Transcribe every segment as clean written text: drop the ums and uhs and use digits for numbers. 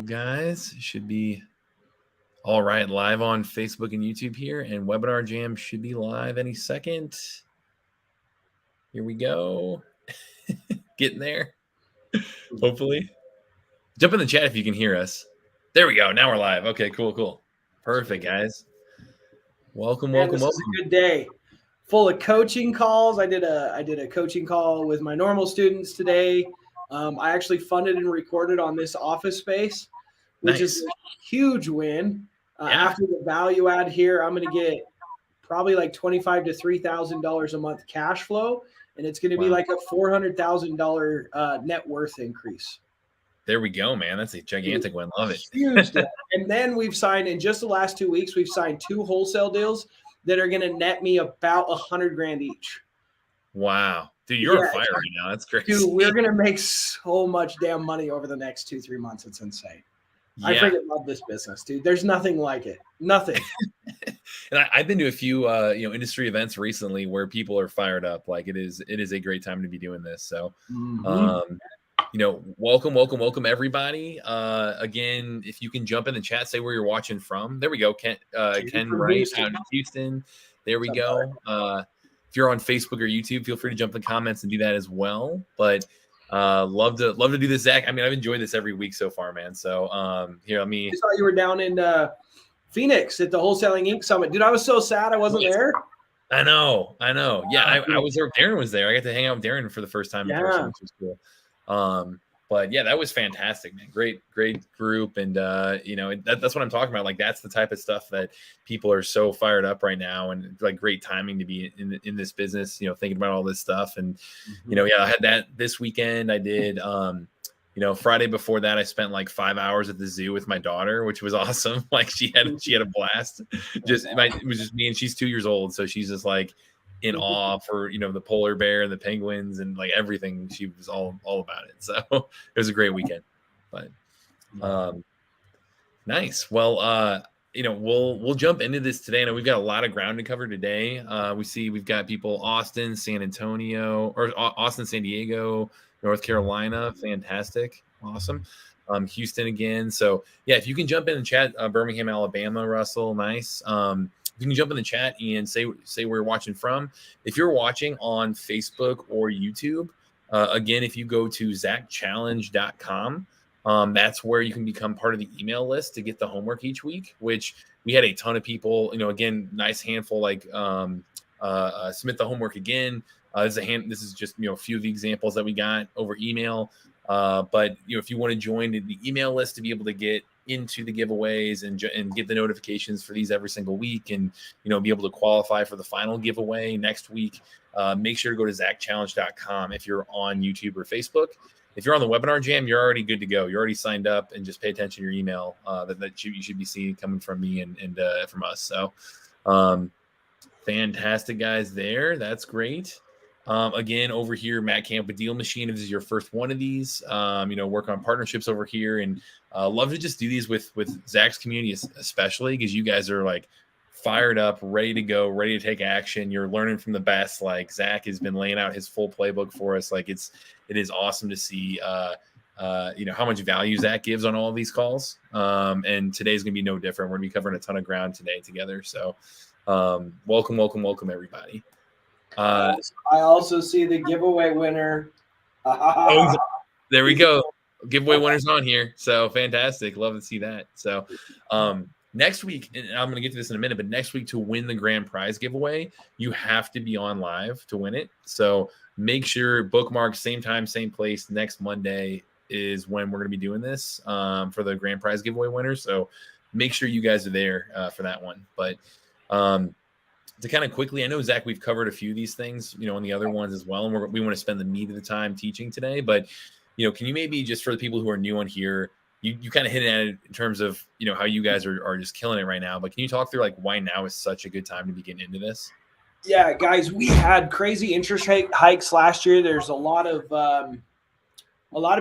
Guys, should be all right. Live on Facebook and YouTube here, and Webinar Jam should be live any second. Here we go. Getting there. Hopefully. Jump in the chat if you can hear us. There we go. Now we're live. Okay, cool. Perfect, guys. Welcome. This is a good day. Full of coaching calls. I did a coaching call with my normal students today. I actually funded and recorded on this office space, which is a huge win. After the value add here, I'm going to get probably like $2,500 to $3,000 a month cash flow, and it's going to be like a $400,000 net worth increase. There we go, man. That's a gigantic one. Love it. Huge deal. And then we've signed, in just the last 2 weeks, we've signed 2 wholesale deals that are going to net me about $100,000 each. Wow. Dude, you're on fire right now. That's crazy. Dude, we're going to make so much damn money over the next 2-3 months. It's insane. Yeah. I freaking love this business, dude. There's nothing like it. Nothing. And I've been to a few industry events recently where people are fired up. Like it is a great time to be doing this. So welcome everybody. Again, if you can jump in the chat, say where you're watching from. There we go. Ken Wright out in Houston. There we go. If you're on Facebook or YouTube, feel free to jump in the comments and do that as well. But love to do this, Zach. I mean, I've enjoyed this every week so far, man. So here, let me. I saw you were down in Phoenix at the Wholesaling Inc. Summit. Dude, I was so sad I wasn't there. I know. Yeah, I was there. Darren was there. I got to hang out with Darren for the first time in person, which was cool. But yeah, that was fantastic, man. Great group. And, that's what I'm talking about. Like, that's the type of stuff that people are so fired up right now, and like great timing to be in this business, thinking about all this stuff. And, I had that this weekend. I did, Friday before that, I spent like 5 hours at the zoo with my daughter, which was awesome. Like she had a blast. It was just me, and she's 2 years old. So she's just like in awe for, the polar bear and the penguins and like everything. She was all about it. So it was a great weekend, but nice. Well, we'll jump into this today. I know we've got a lot of ground to cover today. We've got people, Austin, San Diego, North Carolina. Fantastic. Awesome. Houston again. So yeah, if you can jump in and chat, Birmingham, Alabama, Russell. Nice. You can jump in the chat and say where you're watching from. If you're watching on Facebook or YouTube, again, if you go to zackchallenge.com, that's where you can become part of the email list to get the homework each week, which we had a ton of people, again, nice handful, like submit the homework again. This is just, a few of the examples that we got over email. But if you want to join the email list to be able to get into the giveaways and get the notifications for these every single week, and be able to qualify for the final giveaway next week, make sure to go to zackchallenge.com if you're on YouTube or Facebook. If you're on the Webinar Jam, you're already good to go. You're already signed up, and just pay attention to your email that you should be seeing coming from me and from us. So fantastic, guys, there. That's great. Again, over here, Matt Camp with DealMachine. If this is your first one of these, work on partnerships over here, and love to just do these with Zach's community, especially because you guys are like fired up, ready to go, ready to take action. You're learning from the best. Like Zach has been laying out his full playbook for us. Like it is awesome to see, how much value Zach gives on all of these calls. And today's gonna be no different. We're gonna be covering a ton of ground today together. So, welcome, everybody. I also see the giveaway winner. There we go. Giveaway winners on here. So fantastic. Love to see that. So next week, and I'm going to get to this in a minute, but next week, to win the grand prize giveaway, you have to be on live to win it. So make sure, bookmark, same time, same place. Next Monday is when we're going to be doing this for the grand prize giveaway winners. So make sure you guys are there for that one. But to kind of quickly, I know, Zach, we've covered a few of these things, on the other ones as well, and we want to spend the meat of the time teaching today. But, can you maybe, just for the people who are new on here, you kind of hit at it in terms of, how you guys are just killing it right now. But can you talk through like why now is such a good time to be getting into this? Yeah, guys, we had crazy interest rate hikes last year. There's a lot of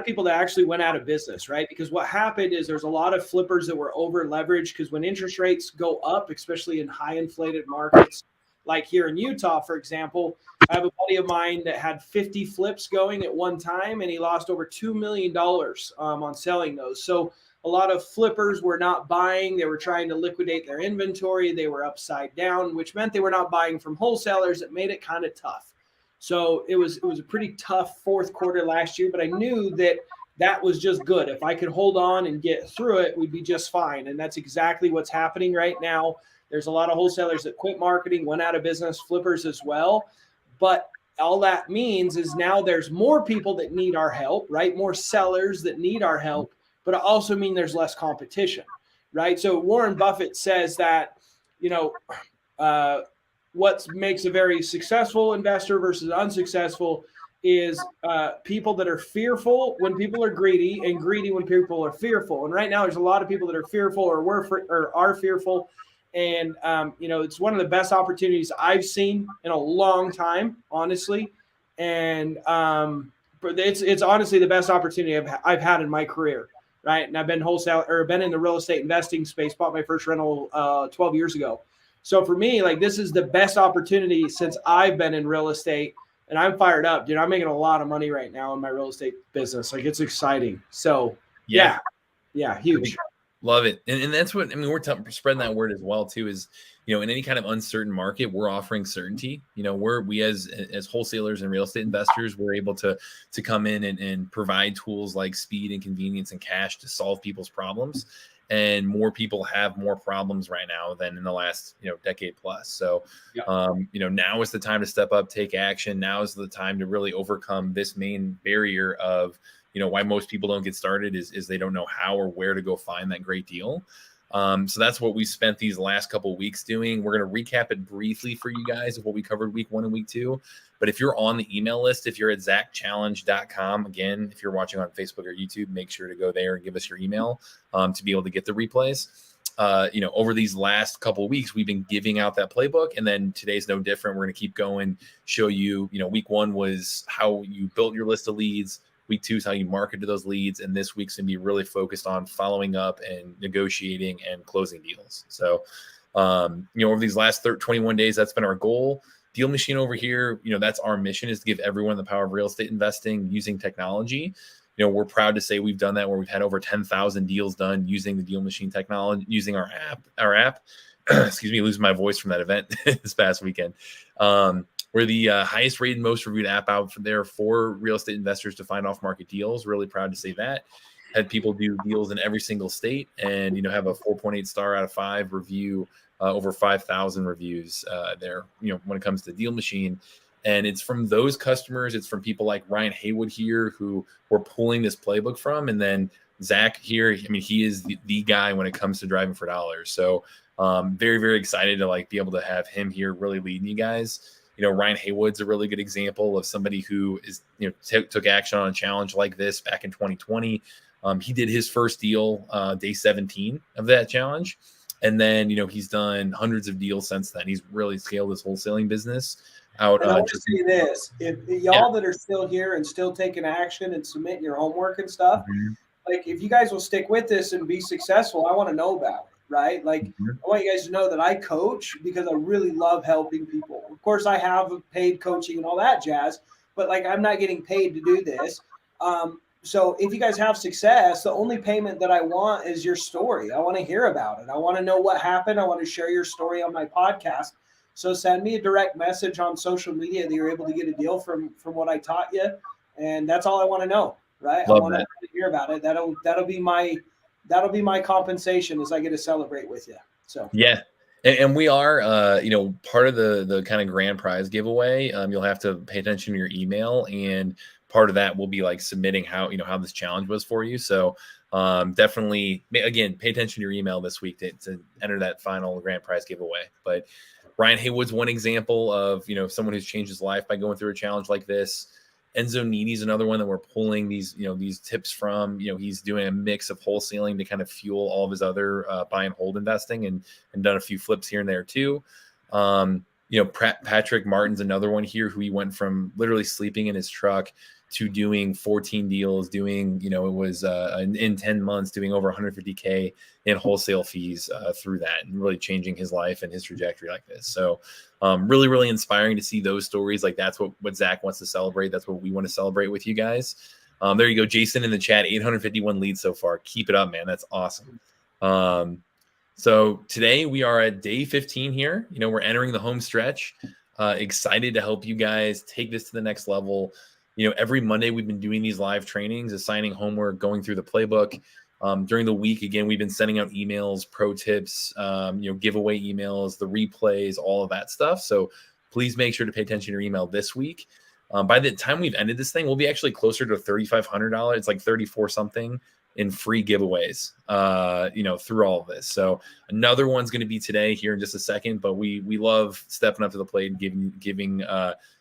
people that actually went out of business, right? Because what happened is there's a lot of flippers that were over leveraged, because when interest rates go up, especially in high inflated markets, like here in Utah, for example, I have a buddy of mine that had 50 flips going at one time, and he lost over $2 million on selling those. So a lot of flippers were not buying. They were trying to liquidate their inventory. They were upside down, which meant they were not buying from wholesalers. It made it kind of tough. So it was a pretty tough fourth quarter last year, but I knew that was just good. If I could hold on and get through it, we'd be just fine. And that's exactly what's happening right now. There's a lot of wholesalers that quit marketing, went out of business, flippers as well. But all that means is now there's more people that need our help, right? More sellers that need our help, but it also means there's less competition, right? So Warren Buffett says that, what makes a very successful investor versus unsuccessful is people that are fearful when people are greedy, and greedy when people are fearful. And right now there's a lot of people that are fearful or are fearful. And, it's one of the best opportunities I've seen in a long time, honestly. And it's honestly the best opportunity I've had in my career, right? And I've been been in the real estate investing space, bought my first rental 12 years ago. So for me, like, this is the best opportunity since I've been in real estate, and I'm fired up, dude. I'm making a lot of money right now in my real estate business. Like, it's exciting. So yeah, huge. Love it. And that's what, we're spreading that word as well too, is, in any kind of uncertain market, we're offering certainty. We as wholesalers and real estate investors, we're able to come in and provide tools like speed and convenience and cash to solve people's problems. And more people have more problems right now than in the last, decade plus. So, now is the time to step up, take action. Now is the time to really overcome this main barrier of, why most people don't get started is they don't know how or where to go find that great deal. So that's what we spent these last couple of weeks doing. We're going to recap it briefly for you guys of what we covered week 1 and week 2. But if you're on the email list, if you're at zackchallenge.com, again, if you're watching on Facebook or YouTube, make sure to go there and give us your email to be able to get the replays. Over these last couple of weeks, we've been giving out that playbook, and then today's no different. We're going to keep going, show you, week 1 was how you built your list of leads. Week 2 is how you market to those leads. And this week's going to be really focused on following up and negotiating and closing deals. So, over these last 21 days, that's been our goal. DealMachine over here, that's our mission, is to give everyone the power of real estate investing using technology. We're proud to say we've done that, where we've had over 10,000 deals done using the DealMachine technology, using our app. Excuse me, losing my voice from that event this past weekend. We're the highest rated, most reviewed app out there for real estate investors to find off-market deals. Really proud to say that. Had people do deals in every single state, and have a 4.8 star out of 5 review, over 5,000 reviews there. When it comes to DealMachine, and it's from those customers. It's from people like Ryan Haywood here, who we're pulling this playbook from, and then Zach here. He is the guy when it comes to driving for dollars. So very, very excited to be able to have him here really leading you guys. Ryan Haywood's a really good example of somebody who is, took action on a challenge like this back in 2020. He did his first deal day 17 of that challenge. And then, he's done hundreds of deals since then. He's really scaled his wholesaling business out. And I want to say this, if y'all that are still here and still taking action and submitting your homework and stuff, if you guys will stick with this and be successful, I want to know about it. Right? I want you guys to know that I coach because I really love helping people. Of course, I have paid coaching and all that jazz, but I'm not getting paid to do this. So if you guys have success, the only payment that I want is your story. I want to hear about it. I want to know what happened. I want to share your story on my podcast. So send me a direct message on social media that you're able to get a deal from what I taught you. And that's all I want to know. Right? I want to hear about it. That'll be my compensation, as I get to celebrate with you. So yeah, and we are part of the kind of grand prize giveaway. You'll have to pay attention to your email, and part of that will be submitting how this challenge was for you. So definitely, again, pay attention to your email this week to enter that final grand prize giveaway. But Ryan Haywood's one example of someone who's changed his life by going through a challenge like this. Enzo Nini's another one that we're pulling these tips from. He's doing a mix of wholesaling to kind of fuel all of his other buy and hold investing, and done a few flips here and there too. Patrick Martin's another one here, who he went from literally sleeping in his truck to doing 14 deals, doing, it was in 10 months, doing over 150K in wholesale fees through that, and really changing his life and his trajectory like this. So really, really inspiring to see those stories. That's what Zach wants to celebrate. That's what we want to celebrate with you guys. There you go, Jason in the chat, 851 leads so far. Keep it up, man. That's awesome. So today we are at day 15 here. We're entering the home stretch. Excited to help you guys take this to the next level. Every Monday we've been doing these live trainings, assigning homework, going through the playbook. During the week, again, we've been sending out emails, pro tips, giveaway emails, the replays, all of that stuff. So please make sure to pay attention to your email this week. By the time we've ended this thing, we'll be actually closer to $3,500. It's like 34 something in free giveaways, through all of this. So another one's going to be today here in just a second, but we love stepping up to the plate and giving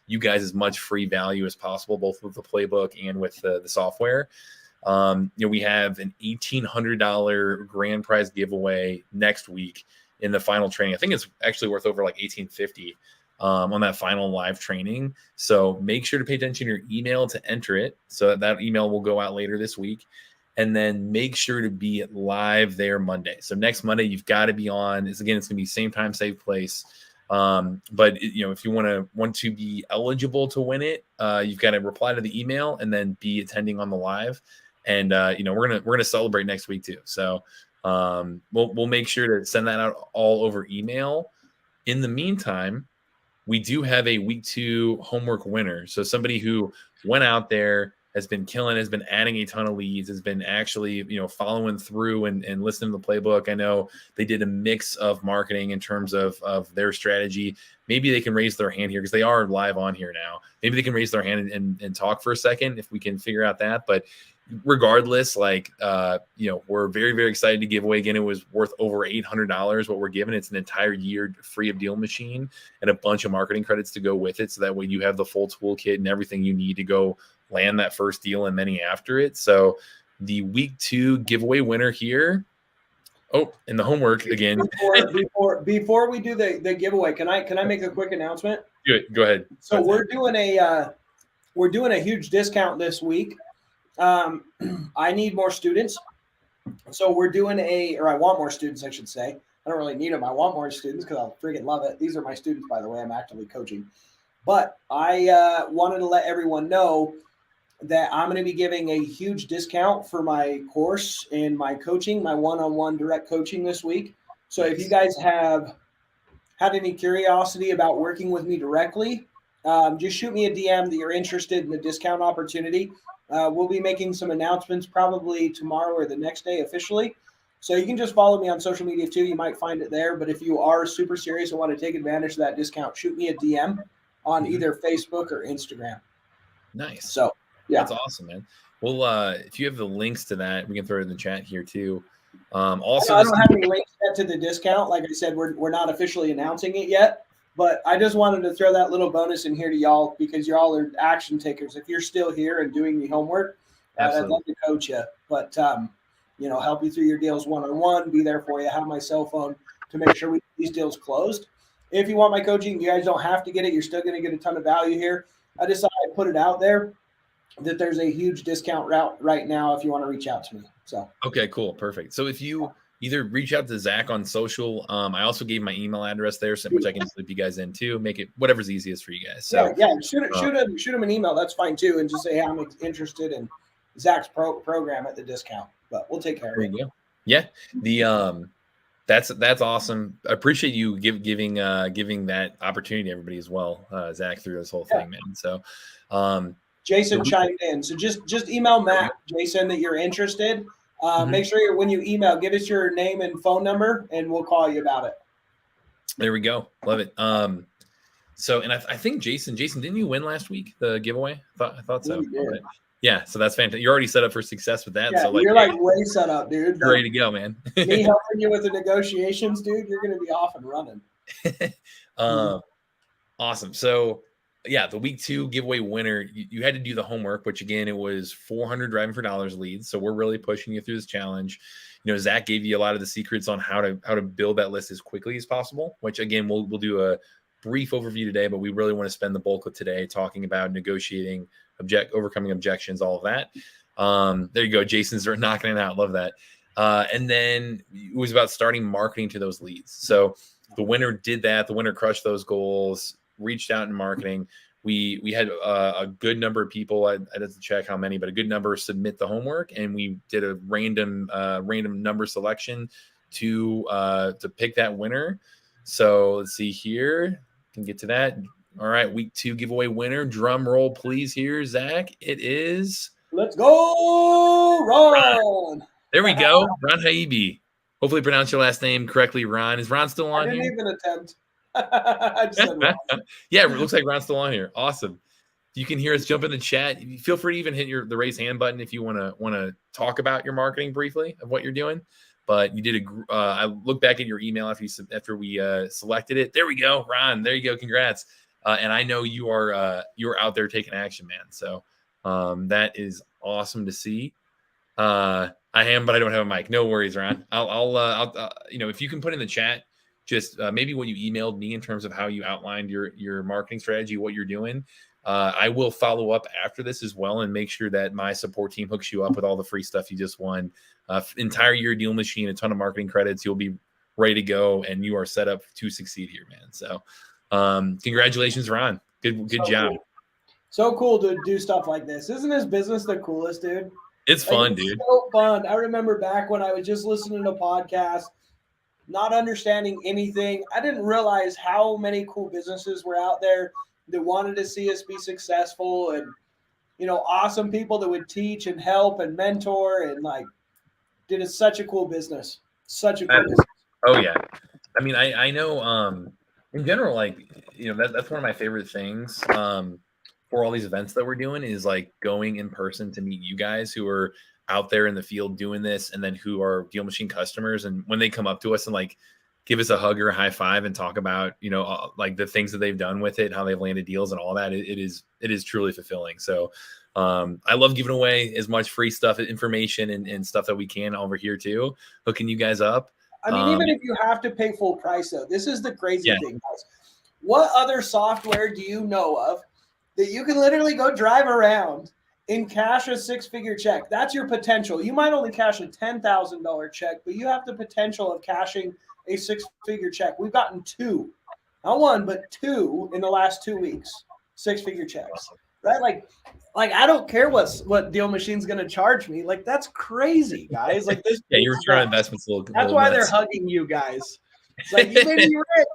you guys as much free value as possible, both with the playbook and with the software. We have an $1,800 grand prize giveaway next week in the final training. I think it's actually worth over like $1,850 on that final live training. So make sure to pay attention to your email to enter it. So that email will go out later this week. And then make sure to be live there Monday. So next Monday, you've got to be on. It's going to be same time, same place. But if you want to be eligible to win it, you've got to reply to the email and then be attending on the live. And we're gonna celebrate next week too. So we'll make sure to send that out all over email. In the meantime, we do have a week 2 homework winner. So somebody who went out there, has been killing, has been adding a ton of leads, has been actually, following through and listening to the playbook. I know they did a mix of marketing in terms of their strategy. Maybe they can raise their hand here because they are live on here now. Maybe they can raise their hand and talk for a second if we can figure out that. But regardless, we're very, very excited to give away. Again, it was worth over $800 what we're giving. It's an entire year free of DealMachine and a bunch of marketing credits to go with it. So that way you have the full toolkit and everything you need to go land that first deal and many after it. So the week 2 giveaway winner here. Oh, and the homework again. Before we do the giveaway, can I make a quick announcement? Go ahead. So we're doing a huge discount this week. I need more students. So we're doing I want more students, I should say. I don't really need them. I want more students because I'll freaking love it. These are my students, by the way. I'm actively coaching. But I wanted to let everyone know that I'm going to be giving a huge discount for my course and my coaching, my one-on-one direct coaching this week. So if you guys have had any curiosity about working with me directly, just shoot me a DM that you're interested in the discount opportunity. We'll be making some announcements probably tomorrow or the next day officially. So you can just follow me on social media too. You might find it there. But if you are super serious and want to take advantage of that discount, shoot me a DM on either Facebook or Instagram. Nice. So yeah, that's awesome, man. Well, if you have the links to that, we can throw it in the chat here too. Also, I don't have any links yet to the discount. Like I said, we're not officially announcing it yet. But I just wanted to throw that little bonus in here to y'all because y'all are action takers. If you're still here and doing the homework, I'd love to coach you. But help you through your deals one-on-one, be there for you, have my cell phone to make sure we get these deals closed. If you want my coaching, you guys don't have to get it. You're still going to get a ton of value here. I just thought I'd put it out there that there's a huge discount route right now if you want to reach out to me. So okay, cool, perfect. So if you either reach out to Zach on social, I also gave my email address there, which I can slip you guys in too. Make it whatever's easiest for you guys. So shoot him an email. That's fine too, and just say, hey, I'm interested in Zach's program at the discount. But we'll take care of it. Yeah, that's awesome. I appreciate you giving that opportunity to everybody as well, Zach, through this whole thing, man. So Jason chimed in. So just email Matt, Jason, that you're interested. Make sure when you email, give us your name and phone number, and we'll call you about it. There we go. Love it. So, and I think Jason, didn't you win last week, the giveaway? I thought so. Yeah, so that's fantastic. You're already set up for success with that. Yeah, so you're way set up, dude. You're ready to go, man. Me helping you with the negotiations, dude, you're going to be off and running. Awesome. So, yeah, the week 2 giveaway winner, you had to do the homework, which again, it was 400 driving for dollars leads. So we're really pushing you through this challenge. Zach gave you a lot of the secrets on how to build that list as quickly as possible, which again, we'll do a brief overview today, but we really want to spend the bulk of today talking about negotiating, overcoming objections, all of that. There you go. Jason's knocking it out. Love that. And then it was about starting marketing to those leads. So the winner did that. The winner crushed those goals, reached out in marketing. we had a good number of people. I had to check how many, but a good number submit the homework, and we did a random number selection to pick that winner. So let's see here. Can get to that. All right, week 2 giveaway winner. Drum roll, please. Here, Zach. It is. Let's go, Ron. There we go, Ron Haibi. Hopefully, pronounce your last name correctly, Ron. Is Ron still on here? I didn't even attempt. I just said Ron. Yeah, it looks like Ron's still on here. Awesome. You can hear us jump in the chat. Feel free to even hit the raise hand button if you want to talk about your marketing briefly of what you're doing. But you did I look back at your email after we selected it. There we go, Ron. There you go. Congrats. And I know you are out there taking action, man. So that is awesome to see. I am, but I don't have a mic. No worries, Ron. I'll if you can put in the chat just maybe what you emailed me in terms of how you outlined your marketing strategy, what you're doing. I will follow up after this as well and make sure that my support team hooks you up with all the free stuff you just won. Entire year DealMachine, a ton of marketing credits. You'll be ready to go, and you are set up to succeed here, man. So congratulations, Ron. Good job. Cool. So cool to do stuff like this. Isn't this business the coolest, dude? It's fun, dude. So fun. I remember back when I was just listening to podcasts, not understanding anything. I didn't realize how many cool businesses were out there that wanted to see us be successful, and awesome people that would teach and help and mentor, and did such a cool business. Such a cool business. Oh yeah. I mean, I know in general, that's one of my favorite things for all these events that we're doing is going in person to meet you guys who are out there in the field doing this, and then who are DealMachine customers. And when they come up to us and give us a hug or a high five and talk about, the things that they've done with it, how they've landed deals and all that, it is truly fulfilling. So I love giving away as much free stuff, information and stuff that we can over here too, hooking you guys up. I mean, even if you have to pay full price though, this is the crazy thing, guys. What other software do you know of that you can literally go drive around and cash a 6-figure check? That's your potential. You might only cash a $10,000 check, but you have the potential of cashing a 6-figure check. We've gotten 2, not 1, but 2 in the last 2 weeks, 6-figure checks, right? I don't care what DealMachine's going to charge me. That's crazy, guys. This. Yeah, your return on investment's a little. That's why they're hugging you guys. It's you made me rich.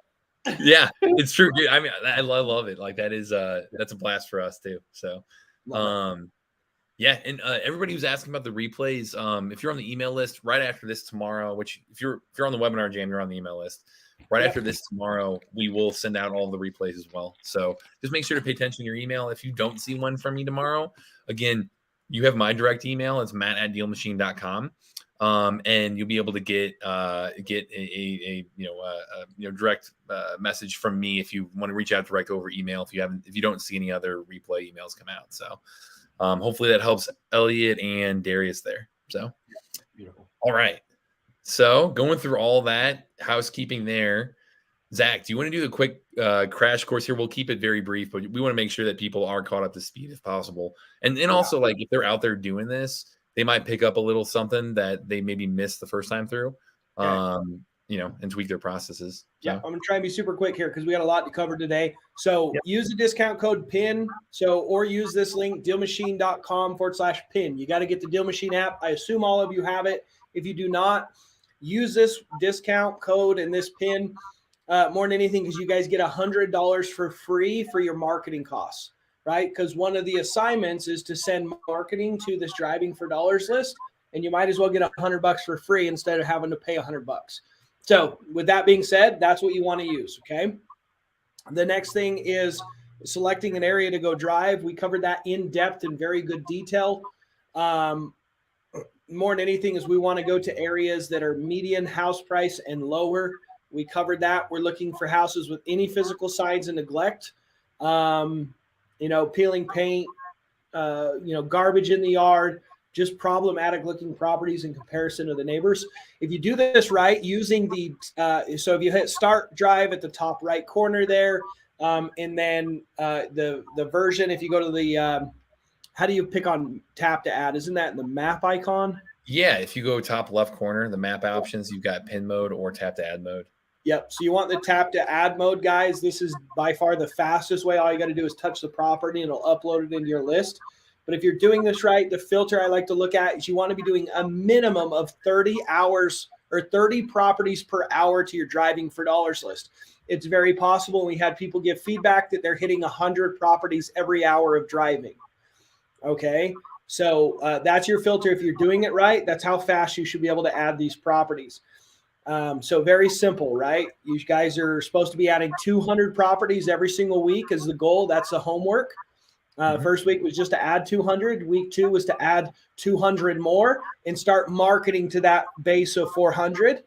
Yeah, it's true, dude. I mean, I love it. That is that's a blast for us too. So, yeah, and everybody who's asking about the replays, if you're on the email list right after this tomorrow, which if you're on the webinar jam, you're on the email list. Right after this tomorrow, we will send out all the replays as well. So just make sure to pay attention to your email. If you don't see one from me tomorrow, again, you have my direct email. It's matt@dealmachine.com. And you'll be able to get a direct message from me if you want to reach out direct over email. If you don't see any other replay emails come out. So hopefully that helps Elliot and Darius there. So beautiful. All right. So going through all that housekeeping there, Zach, do you want to do the quick crash course here? We'll keep it very brief, but we want to make sure that people are caught up to speed if possible. And then also if they're out there doing this, they might pick up a little something that they maybe missed the first time through, and tweak their processes. So. Yeah, I'm going to try and be super quick here because we got a lot to cover today. So use the discount code PIN. Or use this link, dealmachine.com/PIN. You got to get the DealMachine app. I assume all of you have it. If you do not, use this discount code and this PIN more than anything because you guys get $100 for free for your marketing costs. Right? Because one of the assignments is to send marketing to this Driving for Dollars list, and you might as well get $100 for free instead of having to pay $100. So with that being said, that's what you want to use. Okay. The next thing is selecting an area to go drive. We covered that in depth in very good detail. More than anything is we want to go to areas that are median house price and lower. We covered that. We're looking for houses with any physical signs of neglect. Peeling paint, garbage in the yard, just problematic looking properties in comparison to the neighbors. If you do this right, using so if you hit start drive at the top right corner there, and then the version, if you go to the, how do you pick on tap to add? Isn't that in the map icon? Yeah. If you go top left corner, the map options, you've got pin mode or tap to add mode. Yep. So you want the tap to add mode, guys. This is by far the fastest way. All you got to do is touch the property and it'll upload it into your list. But if you're doing this right, the filter I like to look at is you want to be doing a minimum of 30 hours or 30 properties per hour to your driving for dollars list. It's very possible. We had people give feedback that they're hitting 100 properties every hour of driving. Okay. So that's your filter. If you're doing it right, that's how fast you should be able to add these properties. So very simple, right? You guys are supposed to be adding 200 properties every single week is the goal. That's the homework. First week was just to add 200. Week 2 was to add 200 more and start marketing to that base of 400.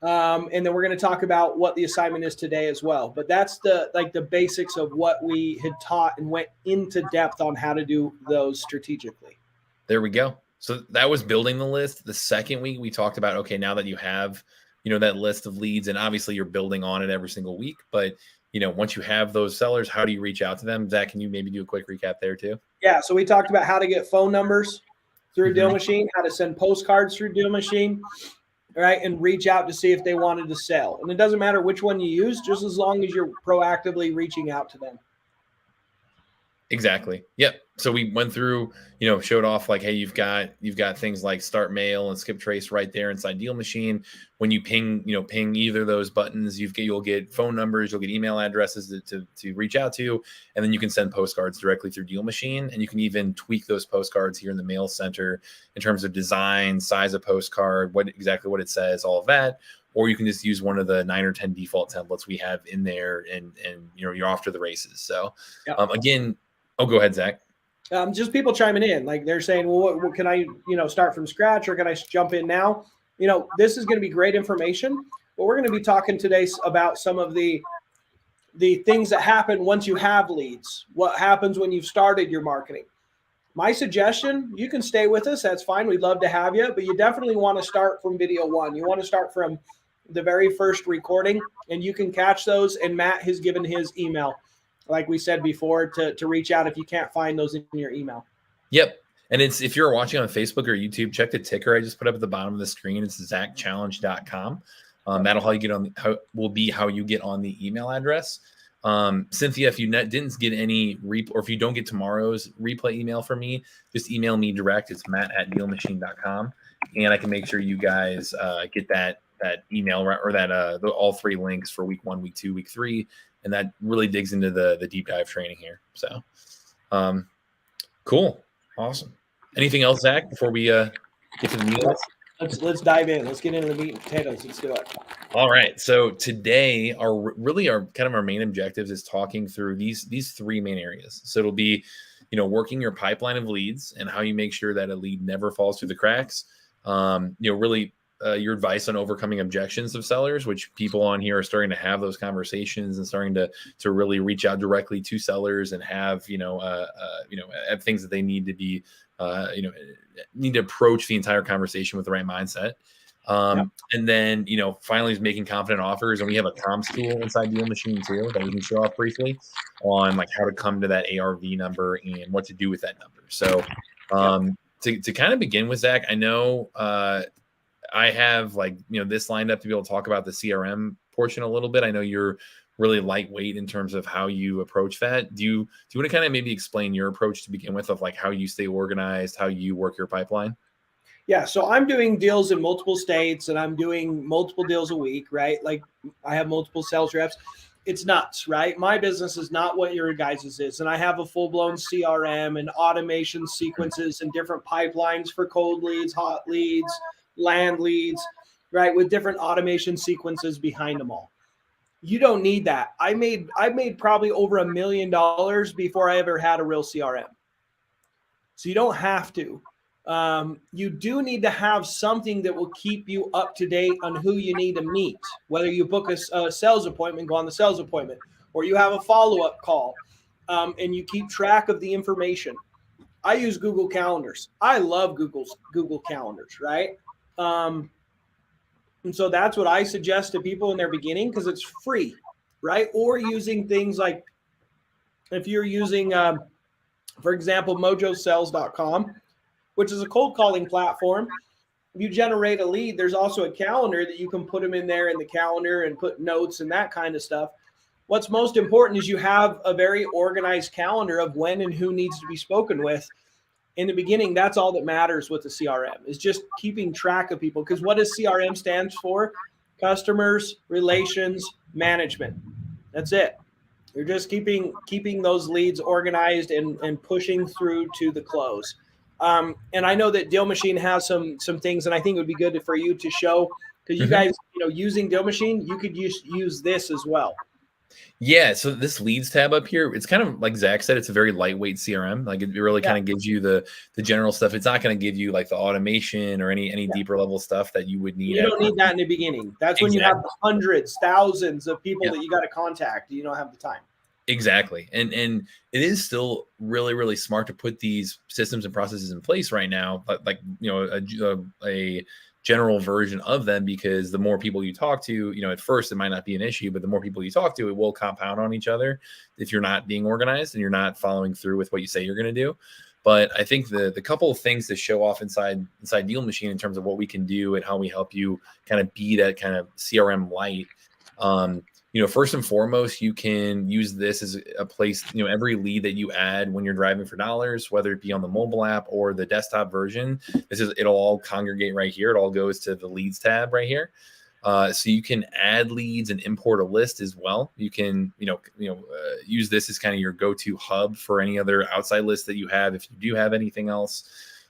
And then we're going to talk about what the assignment is today as well. But that's the basics of what we had taught and went into depth on how to do those strategically. There we go. So that was building the list. The second week we talked about, okay, now that you have, that list of leads, and obviously you're building on it every single week, but once you have those sellers, how do you reach out to them? Zach, can you maybe do a quick recap there too? Yeah. So we talked about how to get phone numbers through DealMachine, how to send postcards through DealMachine, right? And reach out to see if they wanted to sell. And it doesn't matter which one you use, just as long as you're proactively reaching out to them. Exactly. Yep. So we went through, showed off like, hey, you've got things like start mail and skip trace right there inside DealMachine. When you ping either of those buttons, you'll get phone numbers, you'll get email addresses to reach out to, and then you can send postcards directly through DealMachine. And you can even tweak those postcards here in the mail center in terms of design, size of postcard, what it says, all of that. Or you can just use one of the 9 or 10 default templates we have in there, and you're off to the races. So again. Oh, go ahead, Zach. Just people chiming in, like they're saying, well, what can I, start from scratch, or can I jump in now? This is going to be great information, but we're going to be talking today about some of the things that happen once you have leads. What happens when you've started your marketing? My suggestion, you can stay with us. That's fine. We'd love to have you, but you definitely want to start from video 1. You want to start from the very first recording, and you can catch those. And Matt has given his email, like we said before, to reach out if you can't find those in your email. Yep. And if you're watching on Facebook or YouTube, check the ticker I just put up at the bottom of the screen. It's zackchallenge.com. That'll how you get on the email address. Cynthia, if you didn't get any or if you don't get tomorrow's replay email from me, just email me direct. It's matt@dealmachine.com, and I can make sure you guys get that email or that all 3 links for week 1, week 2, week 3. And that really digs into the deep dive training here. So, cool. Awesome. Anything else, Zach, before we get to the meat? Let's dive in. Let's get into the meat and potatoes. Let's do it. All right. So today, our main objectives is talking through these 3 main areas. So it'll be, working your pipeline of leads and how you make sure that a lead never falls through the cracks. Really your advice on overcoming objections of sellers, which people on here are starting to have those conversations and starting to really reach out directly to sellers and have, have things that they need to be, need to approach the entire conversation with the right mindset. And then, finally is making confident offers. And we have a comms tool inside DealMachine too that we can show off briefly on like how to come to that ARV number and what to do with that number. So to kind of begin with, Zach, I know I have this lined up to be able to talk about the CRM portion a little bit. I know you're really lightweight in terms of how you approach that. Do you want to kind of maybe explain your approach to begin with of like how you stay organized, how you work your pipeline? Yeah. So I'm doing deals in multiple states and I'm doing multiple deals a week, right? Like I have multiple sales reps. It's nuts, right? My business is not what your guys' is. And I have a full-blown CRM and automation sequences and different pipelines for cold leads, hot leads, land leads, right? With different automation sequences behind them all. You don't need that. I made probably over $1 million before I ever had a real CRM. So you don't have to. You do need to have something that will keep you up to date on who you need to meet, whether you book a sales appointment, go on the sales appointment, or you have a follow-up call, and you keep track of the information. I use Google Calendars. I love Google Calendars, right? And so that's what I suggest to people in their beginning because it's free, right? Or using things like if you're using, for example, mojosales.com, which is a cold calling platform. you generate a lead, there's also a calendar that you can put them in there in the calendar and put notes and that kind of stuff. What's most important is you have a very organized calendar of when and who needs to be spoken with. In the beginning, that's all that matters with the CRM, is just keeping track of people. Because what does CRM stands for? Customers, relations, management. That's it. You're just keeping those leads organized and pushing through to the close. And I know that DealMachine has some things, and I think it would be good for you to show, because you guys, using DealMachine, you could use this as well. Yeah, so this leads tab up here, it's kind of like Zach said, it's a very lightweight CRM. Like it really kind of gives you the general stuff. It's not going to give you like the automation or any deeper level stuff that you would need. You don't need that in the beginning. That's when you have hundreds, thousands of people that you got to contact. You don't have the time. Exactly. And it is still really, really smart to put these systems and processes in place right now, but like, a general version of them, because the more people you talk to, at first it might not be an issue, but the more people you talk to, it will compound on each other if you're not being organized and you're not following through with what you say you're going to do. But I think the couple of things to show off inside DealMachine in terms of what we can do and how we help you kind of be that kind of CRM light. First and foremost, you can use this as a place, every lead that you add when you're driving for dollars, whether it be on the mobile app or the desktop version, it'll all congregate right here. It all goes to the leads tab right here. So you can add leads and import a list as well. You can, use this as kind of your go-to hub for any other outside list that you have, if you do have anything else.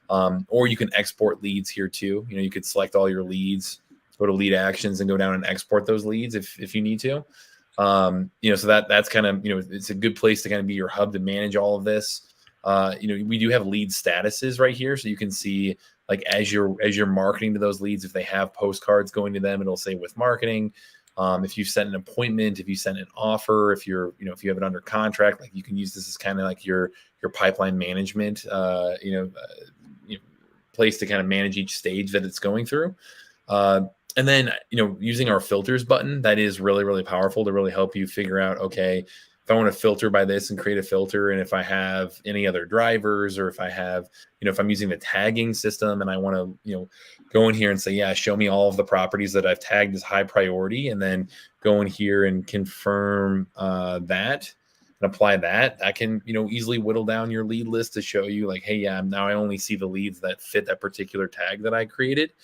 Or you can export leads here too. You could select all your leads, go to lead actions and go down and export those leads if you need to. So that's kind of, it's a good place to kind of be your hub to manage all of this. We do have lead statuses right here. So you can see, like, as you're marketing to those leads, if they have postcards going to them, it'll say with marketing. If you sent an appointment, if you sent an offer, if you have it under contract, like, you can use this as kind of like your pipeline management, place to kind of manage each stage that it's going through. And then, using our filters button, that is really, really powerful to really help you figure out, okay, if I want to filter by this and create a filter, and if I have any other drivers, or if I have, if I'm using the tagging system and I want to, go in here and say, yeah, show me all of the properties that I've tagged as high priority, and then go in here and confirm that and apply that, I can, easily whittle down your lead list to show you, like, hey, yeah, now I only see the leads that fit that particular tag that I created.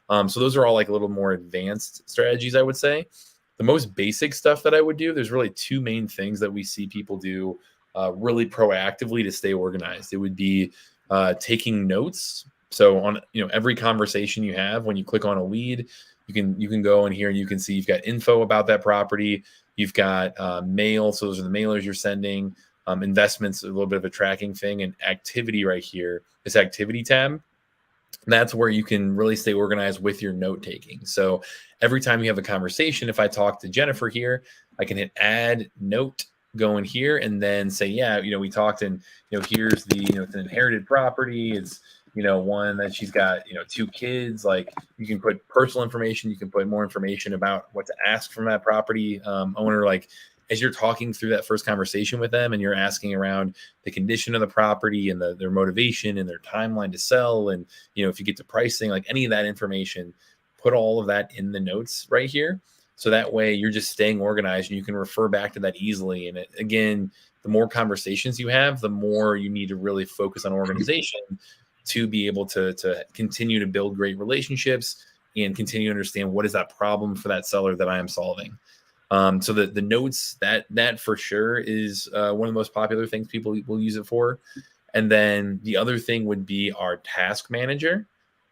So those are all like a little more advanced strategies, I would say. The most basic stuff that I would do, there's really two main things that we see people do really proactively to stay organized. It would be taking notes. So on every conversation you have, when you click on a lead, you can go in here and you can see you've got info about that property. You've got mail. So those are the mailers you're sending. Investments, a little bit of a tracking thing, and activity right here, this activity tab. That's where you can really stay organized with your note taking. So every time you have a conversation, if I talk to Jennifer here, I can hit add note, go in here, and then say, yeah, we talked, and here's the it's an inherited property. It's one that she's got 2 kids. Like, you can put personal information, you can put more information about what to ask from that property owner. Like, as you're talking through that first conversation with them, and you're asking around the condition of the property and their motivation and their timeline to sell, and if you get to pricing, like, any of that information, put all of that in the notes right here. So that way you're just staying organized and you can refer back to that easily. And again, the more conversations you have, the more you need to really focus on organization to be able to continue to build great relationships and continue to understand what is that problem for that seller that I am solving. So the notes, that for sure is one of the most popular things people will use it for. And then the other thing would be our task manager.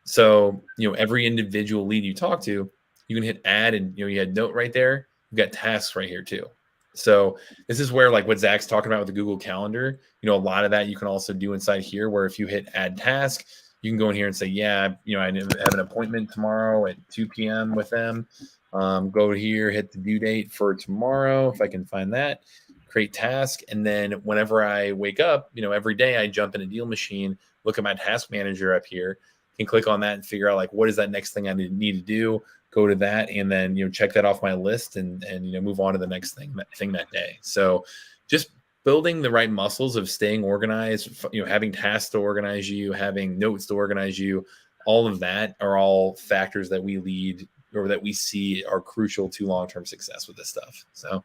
So, every individual lead you talk to, you can hit add, and you had note right there. You've got tasks right here too. So this is where, like what Zach's talking about with the Google Calendar, a lot of that you can also do inside here, where if you hit add task, you can go in here and say, yeah, I have an appointment tomorrow at 2 p.m. with them. Go here, hit the due date for tomorrow, if I can find that, create task. And then whenever I wake up, every day I jump in a DealMachine, look at my task manager up here, can click on that and figure out, like, what is that next thing I need to do, go to that, and then, check that off my list and move on to the next thing that day. So just building the right muscles of staying organized, having tasks to organize you, having notes to organize you, all of that are all factors that we lead or that we see are crucial to long-term success with this stuff. So,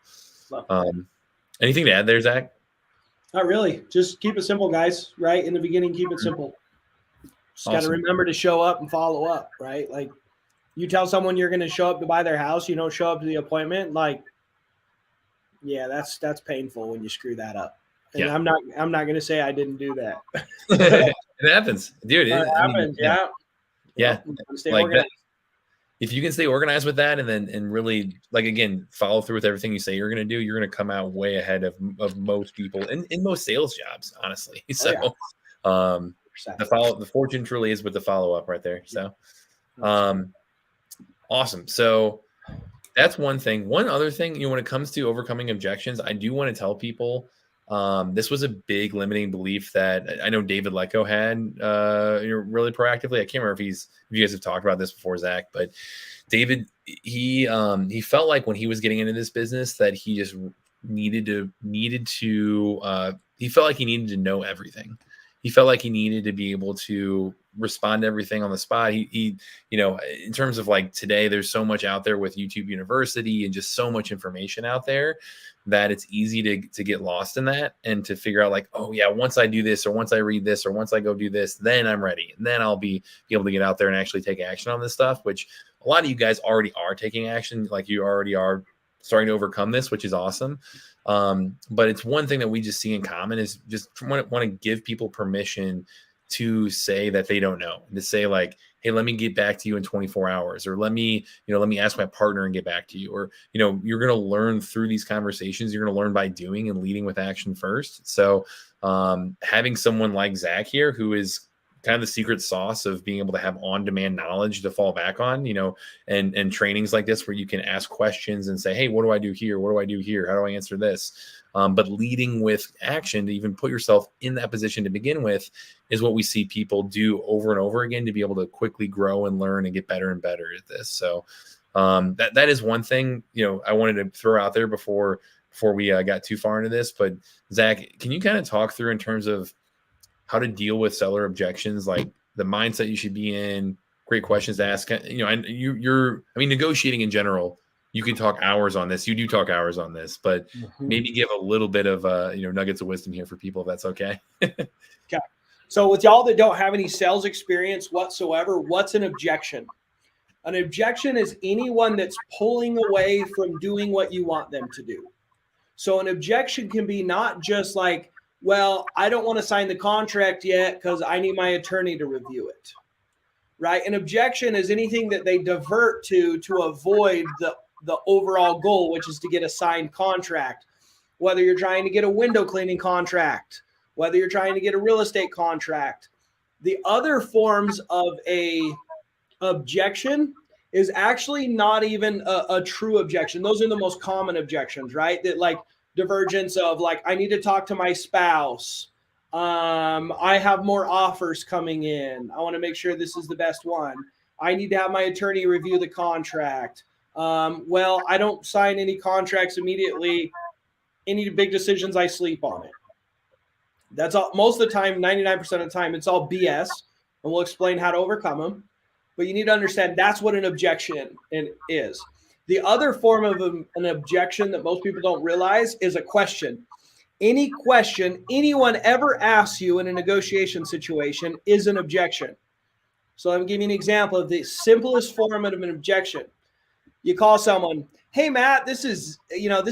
anything to add there, Zach? Not really. Just keep it simple, guys. Right in the beginning, keep it simple. Just got to remember to show up and follow up. Right, like you tell someone you're going to show up to buy their house, you don't show up to the appointment. Like, yeah, that's painful when you screw that up. And I'm not going to say I didn't do that. It happens, dude. It happens. Yeah. Stay like organized. If you can stay organized with that and really, like, again, follow through with everything you say you're going to do, you're going to come out way ahead of most people in most sales jobs, honestly. So, the fortune truly is with the follow up right there. So, awesome. So that's one thing. One other thing, when it comes to overcoming objections, I do want to tell people, this was a big limiting belief that I know David Lecko had really proactively. I can't remember if you guys have talked about this before, Zach, but David, he felt like when he was getting into this business that he just needed to he felt like he needed to know everything. He felt like he needed to be able to respond to everything on the spot. He in terms of like today, there's so much out there with YouTube University and just so much information out there that it's easy to get lost in that and to figure out like, oh yeah, once I do this or once I read this or once I go do this, then I'm ready. And then I'll be able to get out there and actually take action on this stuff, which a lot of you guys already are taking action. Like you already are starting to overcome this, which is awesome. But it's one thing that we just see in common is just want to give people permission to say that they don't know, to say like, hey, let me get back to you in 24 hours, or let me ask my partner and get back to you. Or, you're going to learn through these conversations. You're going to learn by doing and leading with action first. So having someone like Zach here, who is kind of the secret sauce of being able to have on-demand knowledge to fall back on, and trainings like this where you can ask questions and say, hey, what do I do here? What do I do here? How do I answer this? But leading with action to even put yourself in that position to begin with is what we see people do over and over again to be able to quickly grow and learn and get better and better at this. So that is one thing, I wanted to throw out there before we got too far into this. But Zach, can you kind of talk through in terms of how to deal with seller objections, like the mindset you should be in? Great questions to ask. Negotiating in general, you can talk hours on this. You do talk hours on this, but maybe give a little bit of nuggets of wisdom here for people, if that's okay. Okay. So with y'all that don't have any sales experience whatsoever, what's an objection? An objection is anyone that's pulling away from doing what you want them to do. So an objection can be not just like, well, I don't want to sign the contract yet because I need my attorney to review it, right? An objection is anything that they divert to avoid the overall goal, which is to get a signed contract. Whether you're trying to get a window cleaning contract, whether you're trying to get a real estate contract. The other forms of a objection is actually not even a true objection. Those are the most common objections, right? That like divergence of like, I need to talk to my spouse. I have more offers coming in. I want to make sure this is the best one. I need to have my attorney review the contract. Well, I don't sign any contracts immediately. Any big decisions, I sleep on it. That's all. Most of the time, 99% of the time, it's all BS, and we'll explain how to overcome them. But you need to understand that's what an objection is. The other form of an objection that most people don't realize is a question. Any question anyone ever asks you in a negotiation situation is an objection. So I'm giving you an example of the simplest form of an objection. You call someone, hey, Matt, this is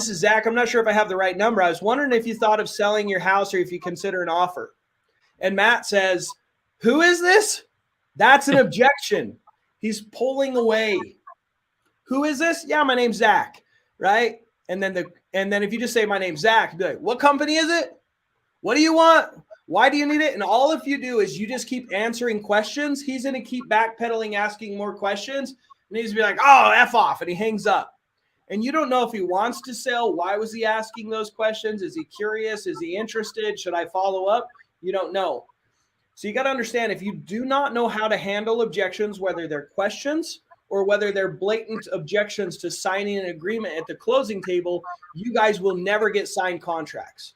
Zach. I'm not sure if I have the right number. I was wondering if you thought of selling your house or if you consider an offer. And Matt says, who is this? That's an objection. He's pulling away. Who is this? Yeah, my name's Zach, right? And then if you just say my name's Zach, be like, what company is it? What do you want? Why do you need it? And all if you do is you just keep answering questions, he's going to keep backpedaling, asking more questions. And he's be like, oh, F off. And he hangs up. And you don't know if he wants to sell. Why was he asking those questions? Is he curious? Is he interested? Should I follow up? You don't know. So you got to understand, if you do not know how to handle objections, whether they're questions or whether they're blatant objections to signing an agreement at the closing table, you guys will never get signed contracts.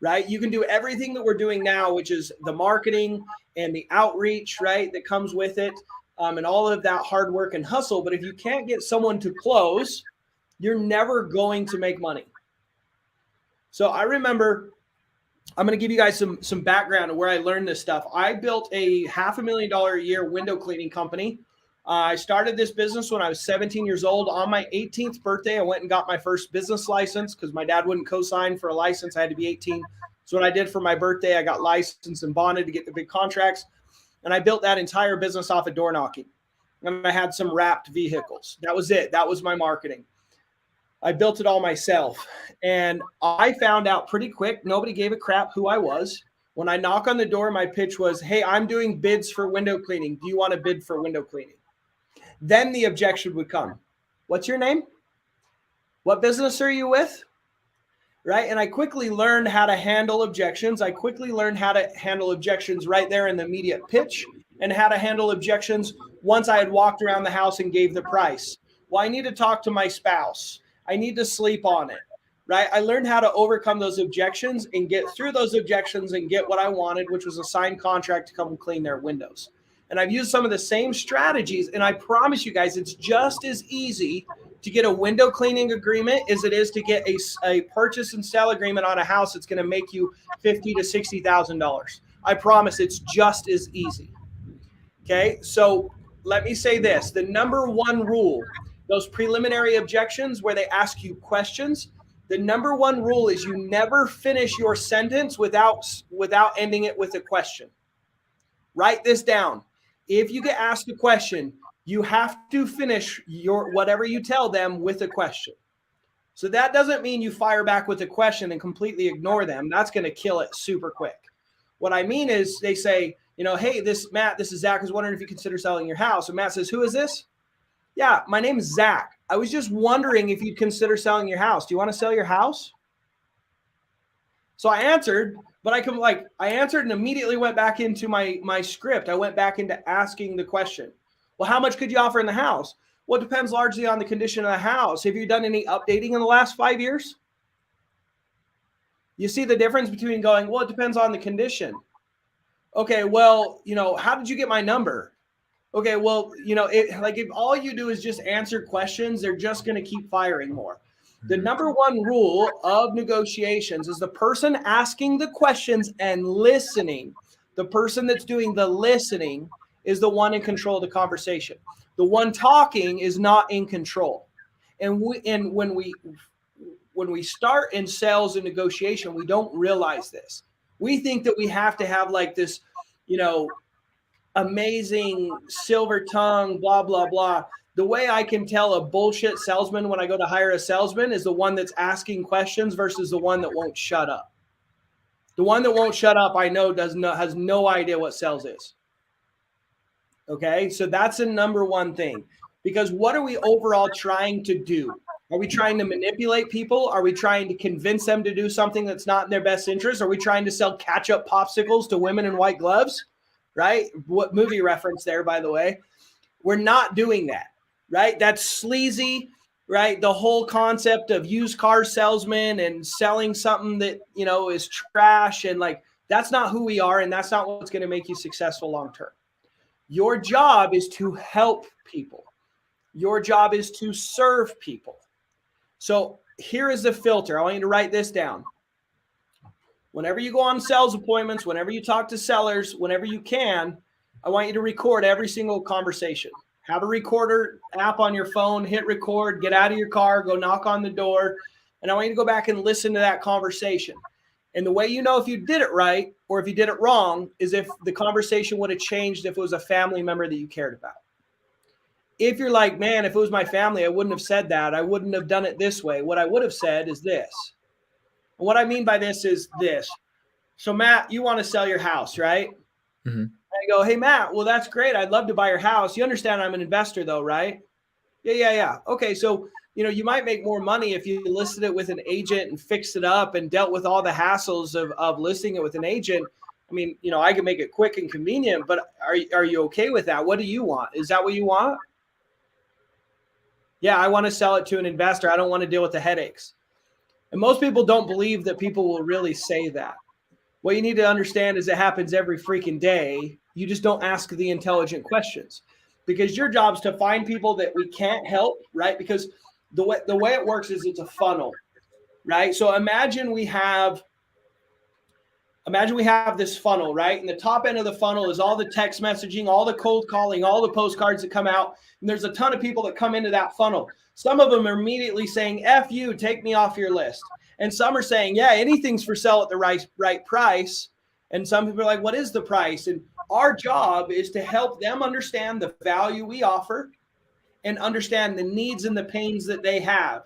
right? You can do everything that we're doing now, which is the marketing and the outreach, right, that comes with it, and all of that hard work and hustle. But if you can't get someone to close, you're never going to make money. So I remember, I'm going to give you guys some background of where I learned this stuff. I built a $500,000 a year window cleaning company. I started this business when I was 17 years old. On my 18th birthday, I went and got my first business license because my dad wouldn't co-sign for a license. I had to be 18. So what I did for my birthday, I got licensed and bonded to get the big contracts. And I built that entire business off of door knocking. And I had some wrapped vehicles. That was it. That was my marketing. I built it all myself. And I found out pretty quick, nobody gave a crap who I was. When I knock on the door, my pitch was, hey, I'm doing bids for window cleaning. Do you want to bid for window cleaning? Then the objection would come. What's your name? What business are you with? Right? And I quickly learned how to handle objections. I quickly learned how to handle objections right there in the immediate pitch, and how to handle objections once I had walked around the house and gave the price. Well, I need to talk to my spouse. I need to sleep on it, right? I learned how to overcome those objections and get through those objections and get what I wanted, which was a signed contract to come and clean their windows. And I've used some of the same strategies, and I promise you guys, it's just as easy to get a window cleaning agreement as it is to get a purchase and sell agreement on a house that's going to make you $50,000 to $60,000. I promise it's just as easy. Okay, so let me say this. The number one rule, those preliminary objections where they ask you questions, the number one rule is you never finish your sentence without ending it with a question. Write this down. If you get asked a question, you have to finish your whatever you tell them with a question. So that doesn't mean you fire back with a question and completely ignore them. That's going to kill it super quick. What I mean is they say, hey, this is Zach. I was wondering if you consider selling your house. And Matt says, who is this? Yeah, my name is Zach. I was just wondering if you'd consider selling your house. Do you want to sell your house? So I answered, but I answered and immediately went back into my script. I went back into asking the question. Well, how much could you offer in the house? Well, it depends largely on the condition of the house. Have you done any updating in the last 5 years? You see the difference between going, well, it depends on the condition. Okay, well, how did you get my number? Okay, well, if all you do is just answer questions, they're just going to keep firing more. The number one rule of negotiations is the person asking the questions and listening. The person that's doing the listening is the one in control of the conversation. The one talking is not in control. And when we start in sales and negotiation, we don't realize this. We think that we have to have like this, amazing silver tongue, blah, blah, blah. The way I can tell a bullshit salesman when I go to hire a salesman is the one that's asking questions versus the one that won't shut up. The one that won't shut up, I know, has no idea what sales is. Okay, so that's the number one thing. Because what are we overall trying to do? Are we trying to manipulate people? Are we trying to convince them to do something that's not in their best interest? Are we trying to sell catch-up popsicles to women in white gloves? Right? What movie reference there, by the way? We're not doing that, right? That's sleazy, right? The whole concept of used car salesman and selling something that, is trash, and that's not who we are, and that's not what's going to make you successful long term. Your job is to help people. Your job is to serve people. So here is the filter. I want you to write this down. Whenever you go on sales appointments, whenever you talk to sellers, whenever you can, I want you to record every single conversation. Have a recorder app on your phone, hit record, get out of your car, go knock on the door, and I want you to go back and listen to that conversation. And the way you know if you did it right or if you did it wrong is if the conversation would have changed if it was a family member that you cared about. If you're like, man, if it was my family, I wouldn't have said that. I wouldn't have done it this way. What I would have said is this. And what I mean by this is this. So, Matt, you want to sell your house, right? Mm-hmm. I go, hey, Matt, well, that's great. I'd love to buy your house. You understand I'm an investor, though, right? Yeah. Okay, so, you might make more money if you listed it with an agent and fixed it up and dealt with all the hassles of listing it with an agent. I mean, I can make it quick and convenient, but are you okay with that? What do you want? Is that what you want? Yeah, I want to sell it to an investor. I don't want to deal with the headaches. And most people don't believe that people will really say that. What you need to understand is it happens every freaking day. You just don't ask the intelligent questions, because your job is to find people that we can't help, right? Because the way it works is it's a funnel, right? So imagine we have this funnel, right? And the top end of the funnel is all the text messaging, all the cold calling, all the postcards that come out. And there's a ton of people that come into that funnel. Some of them are immediately saying, F you, take me off your list. And some are saying, yeah, anything's for sale at the right price. And some people are like, what is the price? And our job is to help them understand the value we offer and understand the needs and the pains that they have.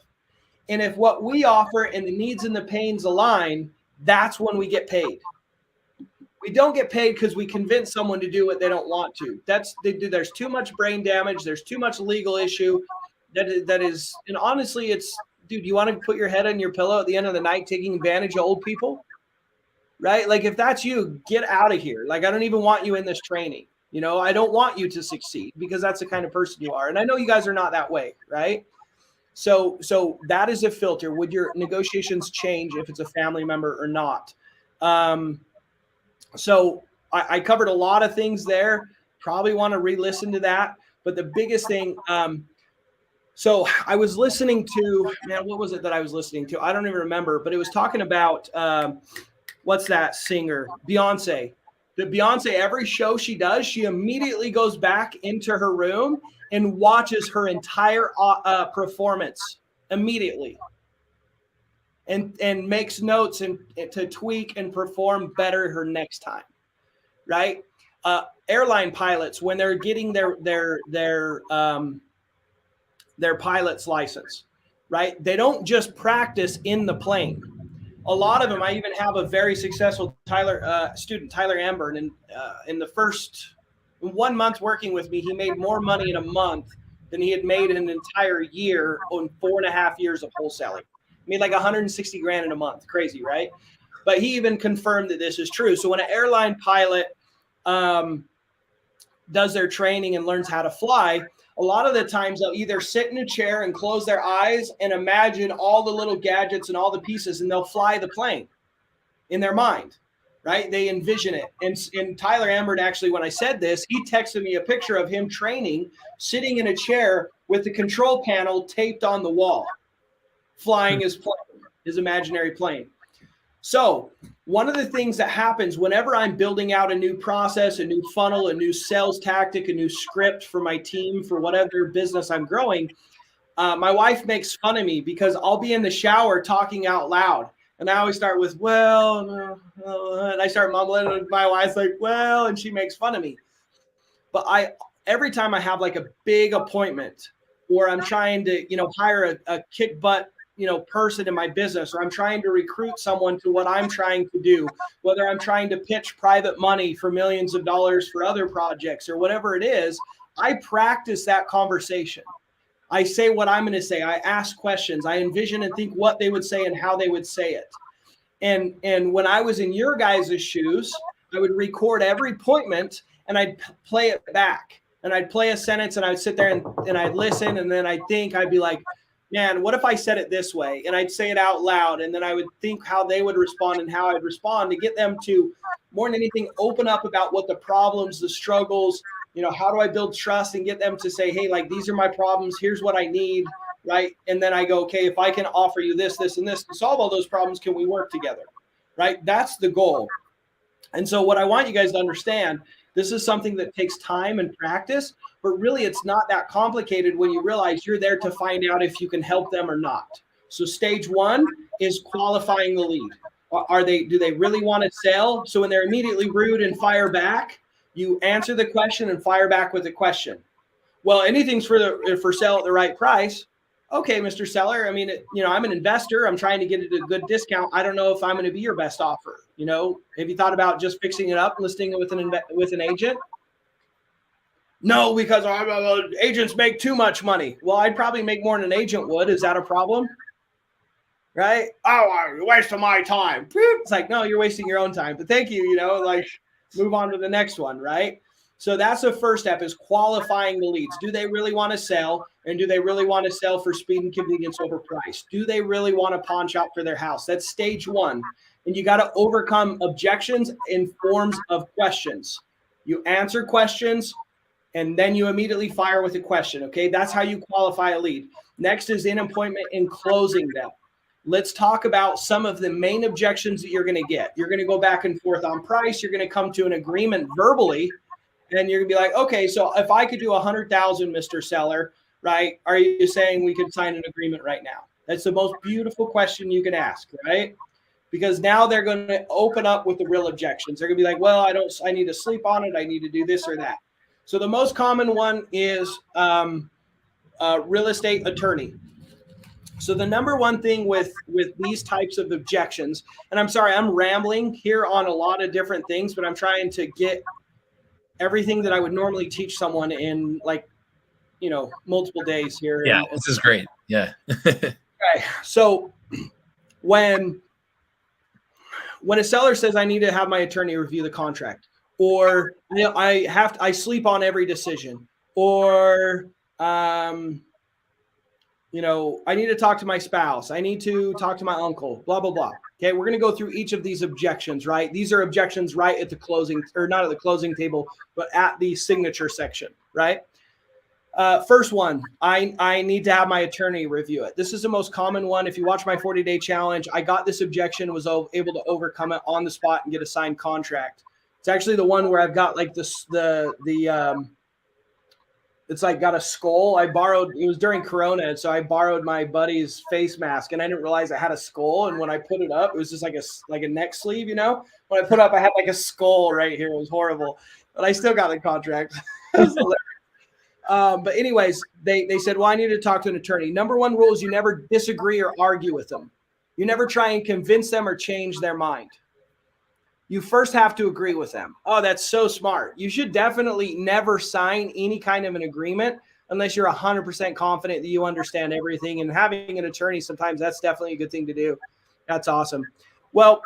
And if what we offer and the needs and the pains align, that's when we get paid. We don't get paid because we convince someone to do what they don't want to. There's too much brain damage. There's too much legal issue. That is, and honestly, it's, dude, you want to put your head on your pillow at the end of the night taking advantage of old people, right? Like, if that's you, get out of here. Like, I don't even want you in this training. I don't want you to succeed, because that's the kind of person you are. And I know you guys are not that way, right? So that is a filter. Would your negotiations change if it's a family member or not? So I covered a lot of things there. Probably want to re-listen to that. But the biggest thing, so I was listening to, man, what was it that I was listening to? I don't even remember, but it was talking about, what's that singer? Beyonce. The Beyonce, every show she does, she immediately goes back into her room and watches her entire performance immediately. And makes notes and to tweak and perform better her next time, right? Airline pilots, when they're getting their pilot's license, right? They don't just practice in the plane. A lot of them, I even have a very successful student, Tyler Amber, and in the first 1 month working with me, he made more money in a month than he had made in an entire year on 4.5 years of wholesaling. Made like 160 grand in a month. Crazy, right? But he even confirmed that this is true. So when an airline pilot does their training and learns how to fly, a lot of the times they'll either sit in a chair and close their eyes and imagine all the little gadgets and all the pieces, and they'll fly the plane in their mind, right? They envision it. And Tyler Ambert, actually, when I said this, he texted me a picture of him training, sitting in a chair with the control panel taped on the wall, flying his plane, his imaginary plane. So one of the things that happens whenever I'm building out a new process, a new funnel, a new sales tactic, a new script for my team, for whatever business I'm growing, my wife makes fun of me because I'll be in the shower talking out loud. And I always start with, well, and I start mumbling, and my wife's like, well, and she makes fun of me. But every time I have like a big appointment, or I'm trying to, hire a kick butt, person in my business, or I'm trying to recruit someone to what I'm trying to do, whether I'm trying to pitch private money for millions of dollars for other projects or whatever it is, I practice that conversation. I say what I'm going to say. I ask questions. I envision and think what they would say and how they would say it. And when I was in your guys' shoes, I would record every appointment and I'd play it back. And I'd play a sentence and I'd sit there and I'd listen. And then I'd be like, man, what if I said it this way? And I'd say it out loud. And then I would think how they would respond and how I'd respond, to get them to, more than anything, open up about what the problems, the struggles, how do I build trust, and get them to say, hey, like, these are my problems. Here's what I need. Right. And then I go, okay, if I can offer you this, this, and this to solve all those problems, can we work together? Right. That's the goal. And so what I want you guys to understand, this is something that takes time and practice, but really it's not that complicated when you realize you're there to find out if you can help them or not. So stage one is qualifying the lead. Do they really want to sell? So when they're immediately rude and fire back, you answer the question and fire back with a question. Well, anything's for sale at the right price. Okay, Mr. Seller. I mean, I'm an investor. I'm trying to get it at a good discount. I don't know if I'm going to be your best offer. Have you thought about just fixing it up, listing it with an agent? No, because agents make too much money. Well, I'd probably make more than an agent would. Is that a problem? Right? Oh, you're wasting my time. It's like, no, you're wasting your own time. But thank you. Move on to the next one. Right? So that's the first step, is qualifying the leads. Do they really want to sell? And do they really want to sell for speed and convenience over price? Do they really want a pawn shop for their house? That's stage one. And you got to overcome objections in forms of questions. You answer questions, and then you immediately fire with a question. Okay, that's how you qualify a lead. Next is in appointment and closing them. Let's talk about some of the main objections that you're going to get. You're going to go back and forth on price. You're going to come to an agreement verbally, and you're going to be like, okay, so if I could do 100,000, Mr. Seller, right? Are you saying we could sign an agreement right now? That's the most beautiful question you can ask, right? Because now they're going to open up with the real objections. They're going to be like, well, I need to sleep on it. I need to do this or that. So the most common one is real estate attorney. So the number one thing with these types of objections, and I'm sorry, I'm rambling here on a lot of different things, but I'm trying to get everything that I would normally teach someone in, like, multiple days here. Yeah, this is great. Yeah. Okay. So when a seller says, I need to have my attorney review the contract, or I sleep on every decision, or I need to talk to my spouse, I need to talk to my uncle, blah, blah, blah. Okay, we're going to go through each of these objections, right? These are objections right at the closing, or not at the closing table, but at the signature section, right? First one, I need to have my attorney review it. This is the most common one. If you watch my 40-day challenge, I got this objection, was able to overcome it on the spot and get a signed contract. It's actually the one where I've got like it's like got a skull. It was during Corona, and so I borrowed my buddy's face mask, and I didn't realize I had a skull. And when I put it up, it was just like a neck sleeve, When I put it up, I had like a skull right here. It was horrible, but I still got the contract. It was hilarious. But anyways, they said, well, I need to talk to an attorney. Number one rule is you never disagree or argue with them. You never try and convince them or change their mind. You first have to agree with them. Oh, that's so smart. You should definitely never sign any kind of an agreement unless you're 100% confident that you understand everything. And having an attorney, sometimes that's definitely a good thing to do. That's awesome. Well,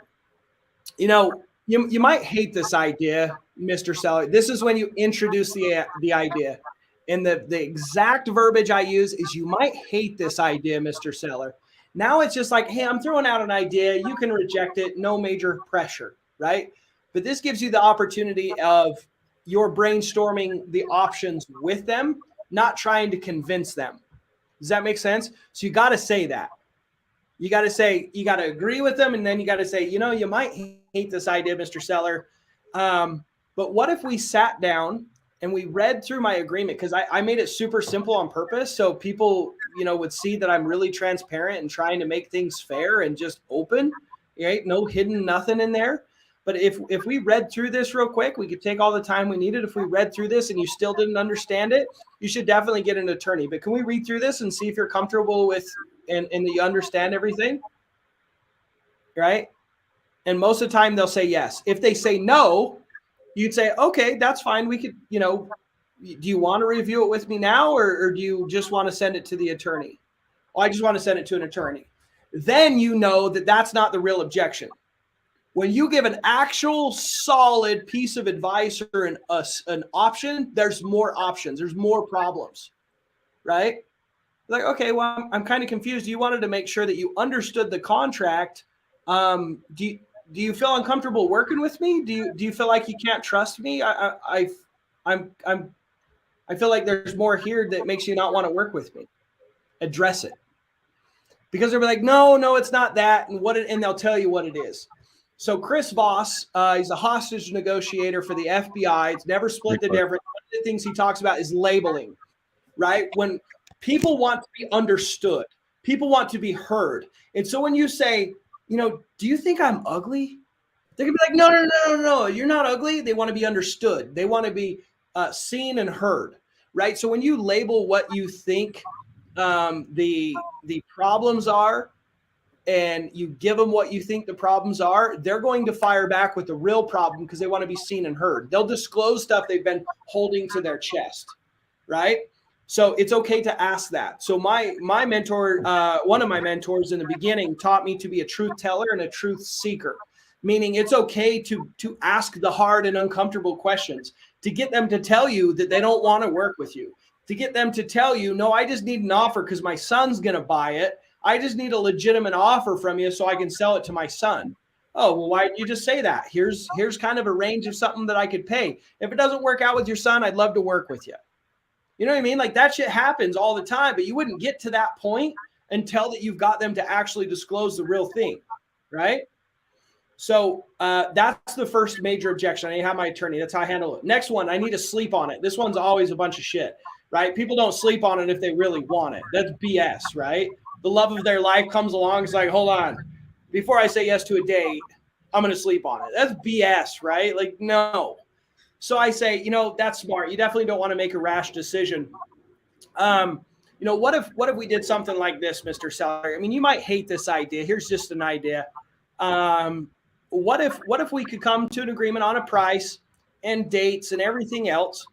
you might hate this idea, Mr. Seller. This is when you introduce the idea. And the exact verbiage I use is, you might hate this idea, Mr. Seller. Now it's just like, hey, I'm throwing out an idea. You can reject it. No major pressure, right? But this gives you the opportunity of your brainstorming the options with them, not trying to convince them. Does that make sense? So you got to say that. You got to agree with them. And then you got to say, you might hate this idea, Mr. Seller. But what if we sat down and we read through my agreement? Because I made it super simple on purpose, so people, would see that I'm really transparent and trying to make things fair and just open, right? No hidden nothing in there. But if we read through this real quick, we could take all the time we needed. If we read through this and you still didn't understand it, you should definitely get an attorney. But can we read through this and see if you're comfortable with and that you understand everything, right? And most of the time they'll say yes. If they say no, you'd say, okay, that's fine. We could, do you want to review it with me now, or do you just want to send it to the attorney? Oh, I just want to send it to an attorney. Then you know that that's not the real objection. When you give an actual solid piece of advice or an option, there's more options. There's more problems, right? Like, okay, well, I'm kind of confused. You wanted to make sure that you understood the contract. Do you feel uncomfortable working with me? Do you feel like you can't trust me? I feel like there's more here that makes you not want to work with me. Address it. Because they'll be like, no, it's not that. And they'll tell you what it is. So Chris Voss, he's a hostage negotiator for the FBI. It's never split the difference. One of the things he talks about is labeling, right? When people want to be understood, people want to be heard. And so when you say, do you think I'm ugly? They're going to be like, no, you're not ugly. They want to be understood. They want to be seen and heard, right? So when you label what you think the problems are, and you give them what you think the problems are, they're going to fire back with the real problem because they want to be seen and heard. They'll disclose stuff they've been holding to their chest, right? So it's okay to ask that. So my mentor, one of my mentors in the beginning, taught me to be a truth teller and a truth seeker, meaning it's okay to ask the hard and uncomfortable questions, to get them to tell you that they don't want to work with you, to get them to tell you, no, I just need an offer because my son's going to buy it. I just need a legitimate offer from you so I can sell it to my son. Oh, well, why didn't you just say that? Here's kind of a range of something that I could pay. If it doesn't work out with your son, I'd love to work with you. You know what I mean? Like that shit happens all the time, but you wouldn't get to that point until that you've got them to actually disclose the real thing, right? So that's the first major objection. I need to have my attorney. That's how I handle it. Next one, I need to sleep on it. This one's always a bunch of shit, right? People don't sleep on it if they really want it. That's BS, right? The love of their life comes along. It's like, hold on. Before I say yes to a date, I'm going to sleep on it. That's BS, right? Like, no. So I say, that's smart. You definitely don't want to make a rash decision. What if we did something like this, Mr. Seller? I mean, you might hate this idea. Here's just an idea. What if we could come to an agreement on a price and dates and everything else?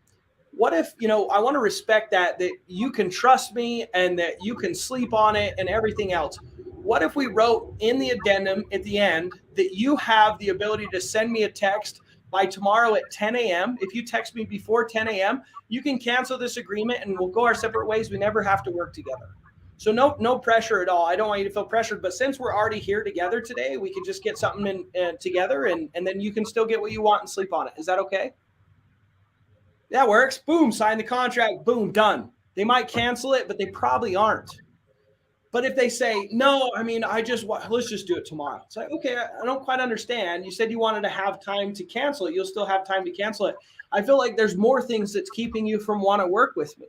What if, I want to respect that you can trust me and that you can sleep on it and everything else. What if we wrote in the addendum at the end that you have the ability to send me a text by tomorrow at 10 a.m. If you text me before 10 a.m., you can cancel this agreement and we'll go our separate ways. We never have to work together. So no pressure at all. I don't want you to feel pressured, but since we're already here together today, we can just get something together and then you can still get what you want and sleep on it. Is that okay? That works. Boom, sign the contract. Boom, done. They might cancel it, but they probably aren't. But if they say, no, I mean, let's just do it tomorrow. It's like, okay, I don't quite understand. You said you wanted to have time to cancel it. You'll still have time to cancel it. I feel like there's more things that's keeping you from want to work with me.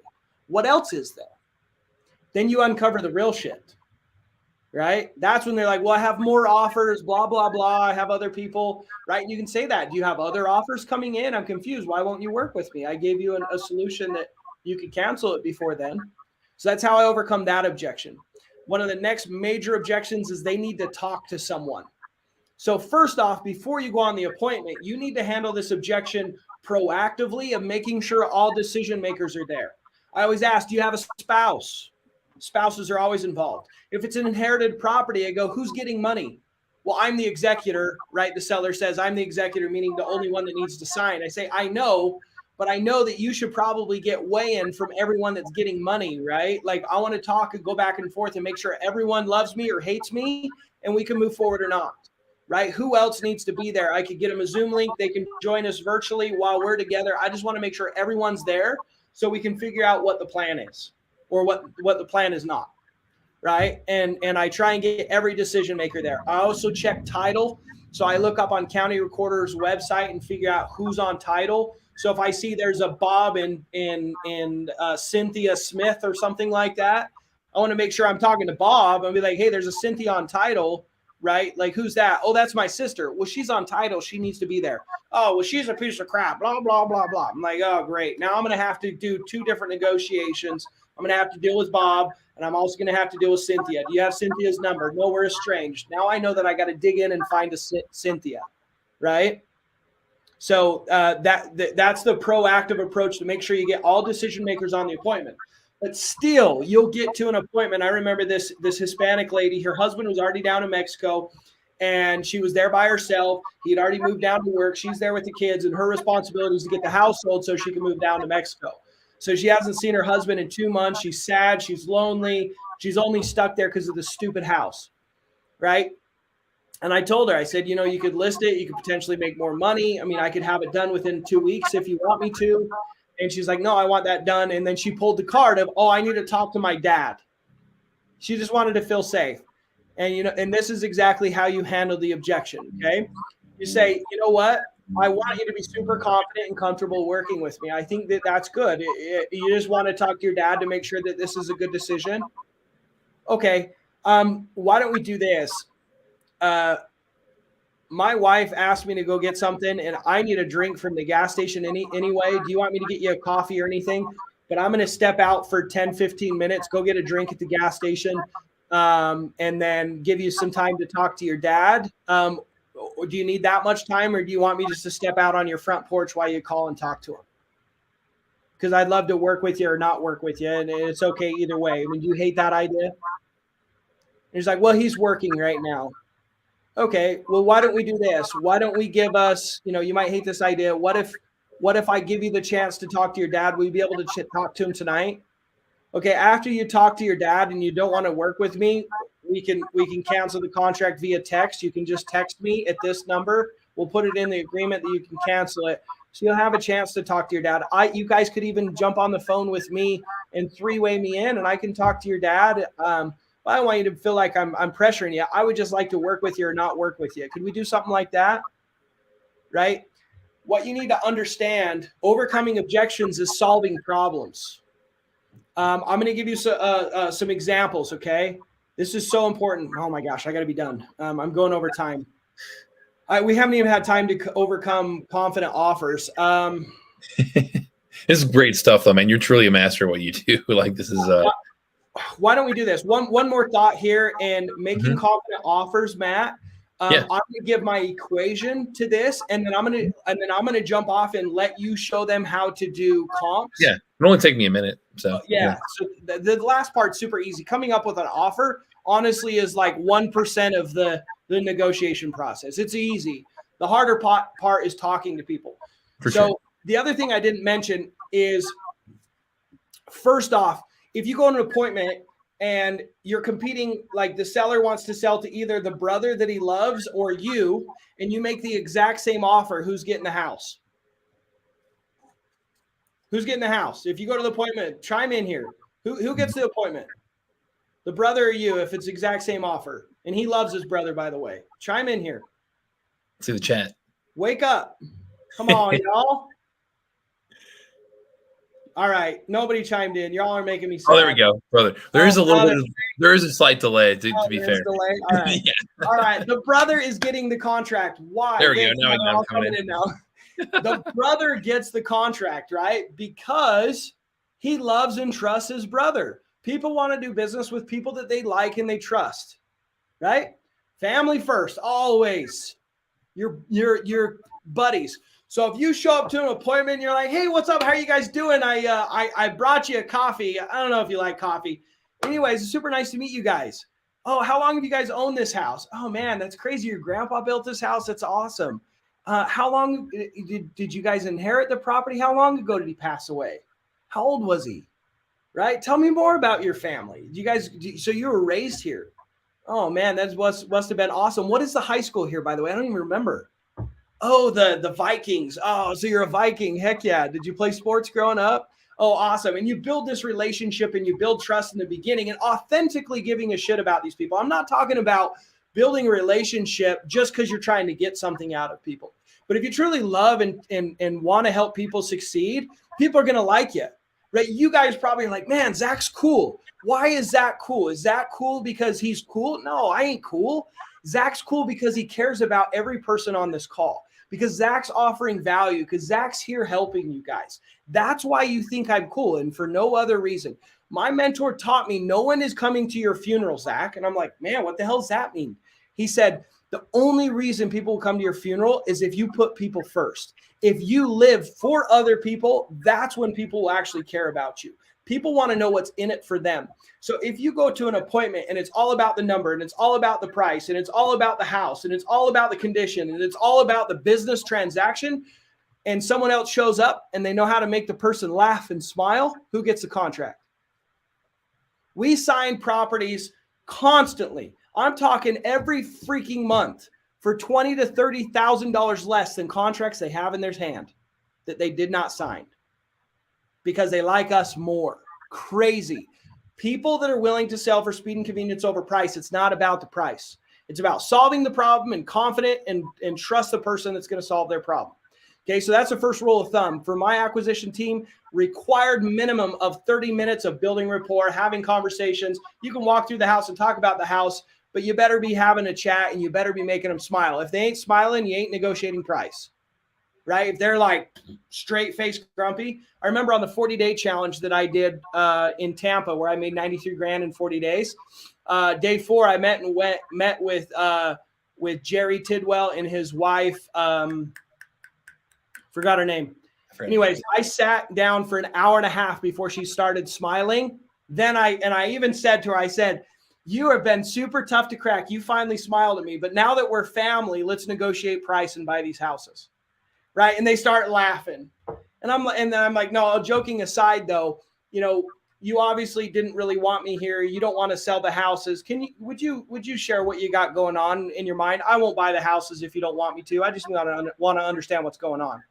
What else is there? Then you uncover the real shit, right? That's when they're like, well, I have more offers, blah, blah, blah. I have other people, right? You can say that. Do you have other offers coming in? I'm confused. Why won't you work with me? I gave you a solution that you could cancel it before then. So that's how I overcome that objection. One of the next major objections is they need to talk to someone. So first off, before you go on the appointment, you need to handle this objection proactively of making sure all decision makers are there. I always ask, do you have a spouse? Spouses are always involved. If it's an inherited property, I go, who's getting money? Well, I'm the executor, right? The seller says, I'm the executor, meaning the only one that needs to sign. I say, I know, but I know that you should probably get weigh-in from everyone that's getting money, right? Like I want to talk and go back and forth and make sure everyone loves me or hates me and we can move forward or not, right? Who else needs to be there? I could get them a Zoom link. They can join us virtually while we're together. I just want to make sure everyone's there so we can figure out what the plan is or what the plan is not, right? And I try and get every decision maker there. I also check title. So I look up on county recorder's website and figure out who's on title. So if I see there's a Bob and Cynthia Smith or something like that, I want to make sure I'm talking to Bob and be like, hey, there's a Cynthia on title, right? Like, who's that? Oh, that's my sister. Well, she's on title. She needs to be there. Oh, well, she's a piece of crap, blah, blah, blah, blah. I'm like, oh, great. Now I'm going to have to do 2 different negotiations. I'm going to have to deal with Bob, and I'm also going to have to deal with Cynthia. Do you have Cynthia's number? No, we're estranged. Now I know that I got to dig in and find a Cynthia, right? So that's the proactive approach to make sure you get all decision makers on the appointment. But still, you'll get to an appointment. I remember this Hispanic lady. Her husband was already down in Mexico, and she was there by herself. He had already moved down to work. She's there with the kids, and her responsibility is to get the household so she can move down to Mexico. So she hasn't seen her husband in 2 months. She's sad. She's lonely. She's only stuck there because of the stupid house, right? And I told her, I said, you could list it. You could potentially make more money. I mean, I could have it done within 2 weeks if you want me to. And she's like, no, I want that done. And then she pulled the card of, oh, I need to talk to my dad. She just wanted to feel safe. And, and this is exactly how you handle the objection. Okay. You say, you know what? I want you to be super confident and comfortable working with me. I think that that's good. You just want to talk to your dad to make sure that this is a good decision. Okay. Why don't we do this? My wife asked me to go get something and I need a drink from the gas station anyway. Do you want me to get you a coffee or anything? But I'm going to step out for 10, 15 minutes, go get a drink at the gas station, and then give you some time to talk to your dad. Do you need that much time, or do you want me just to step out on your front porch while you call and talk to him? Because I'd love to work with you or not work with you, and it's okay either way. I mean, do you hate that idea? And he's like, well, he's working right now. Okay, well, why don't we do this? Why don't we give us, you might hate this idea. What if What if I give you the chance to talk to your dad? Will you be able to talk to him tonight? Okay, after you talk to your dad and you don't want to work with me, we can cancel the contract via text. You can just text me at this number. We'll put it in the agreement that you can cancel it. So you'll have a chance to talk to your dad. You guys could even jump on the phone with me and three-way me in, and I can talk to your dad. I don't want you to feel like I'm pressuring you. I would just like to work with you or not work with you. Could we do something like that? Right? What you need to understand, overcoming objections is solving problems. I'm going to give you some examples, okay? This is so important. Oh my gosh, I got to be done. I'm going over time. We haven't even had time to overcome confident offers. This is great stuff, though, man. You're truly a master at what you do. Like, this is. Why don't we do this? One more thought here, and making confident offers, Matt. I'm going to give my equation to this, and then I'm going to jump off and let you show them how to do comps. Yeah, it'll only take me a minute. So So the last part's super easy. Coming up with an offer, honestly, is like 1% of the negotiation process. It's easy. The harder part is talking to people. The other thing I didn't mention is, first off, if you go on an appointment and you're competing, like the seller wants to sell to either the brother that he loves or you, and you make the exact same offer, who's getting the house? Who's getting the house? If you go to the appointment, chime in here. Who gets the appointment? The brother or you, if it's exact same offer. And he loves his brother, by the way. Chime in here. See the chat. Wake up. Come on, y'all. All right. Nobody chimed in. Y'all are making me sad. Oh, there we go, brother. There is a little bit there is a slight delay, to be fair. Delay? All right. All right. The brother is getting the contract. Why? There we go. Now I'm coming in now. The brother gets the contract, right? Because he loves and trusts his brother. People want to do business with people that they like and they trust, right? Family first, always. Your buddies. So if you show up to an appointment and you're like, hey, what's up? How are you guys doing? I brought you a coffee. I don't know if you like coffee. Anyways, it's super nice to meet you guys. Oh, how long have you guys owned this house? Oh, man, that's crazy. Your grandpa built this house. That's awesome. How long did you guys inherit the property? How long ago did he pass away? How old was he? Right? Tell me more about your family. So you were raised here. Oh, man, that must have been awesome. What is the high school here, by the way? I don't even remember. Oh, the Vikings. Oh, so you're a Viking. Heck yeah. Did you play sports growing up? Oh, awesome. And you build this relationship and you build trust in the beginning and authentically giving a shit about these people. I'm not talking about building a relationship just because you're trying to get something out of people. But if you truly love and want to help people succeed, people are going to like you, right? You guys probably are like, man, Zach's cool. Why is Zach cool? Is Zach cool because he's cool? No, I ain't cool. Zach's cool because he cares about every person on this call. Because Zach's offering value, because Zach's here helping you guys. That's why you think I'm cool, and for no other reason. My mentor taught me no one is coming to your funeral, Zach. And I'm like, man, what the hell does that mean? He said, the only reason people will come to your funeral is if you put people first. If you live for other people, that's when people will actually care about you. People want to know what's in it for them. So if you go to an appointment and it's all about the number and it's all about the price and it's all about the house and it's all about the condition and it's all about the business transaction, and someone else shows up and they know how to make the person laugh and smile, who gets the contract? We sign properties constantly. I'm talking every freaking month for $20,000 to $30,000 less than contracts they have in their hand that they did not sign. Because they like us more. Crazy. People that are willing to sell for speed and convenience over price, it's not about the price. It's about solving the problem and confident and trust the person that's going to solve their problem. Okay, so that's the first rule of thumb. For my acquisition team, required minimum of 30 minutes of building rapport, having conversations. You can walk through the house and talk about the house, but you better be having a chat and you better be making them smile. If they ain't smiling, you ain't negotiating price. Right? If they're like straight face grumpy. I remember on the 40-day challenge that I did in Tampa where I made 93 grand in 40 days. Day 4, I met with Jerry Tidwell and his wife. Forgot her name. Anyways, I sat down for an hour and a half before she started smiling. Then I even said to her, I said, you have been super tough to crack. You finally smiled at me. But now that we're family, let's negotiate price and buy these houses. right? And they start laughing. And then I'm like, no, joking aside though, you obviously didn't really want me here. You don't want to sell the houses. Would you share what you got going on in your mind? I won't buy the houses if you don't want me to. I just want to understand what's going on.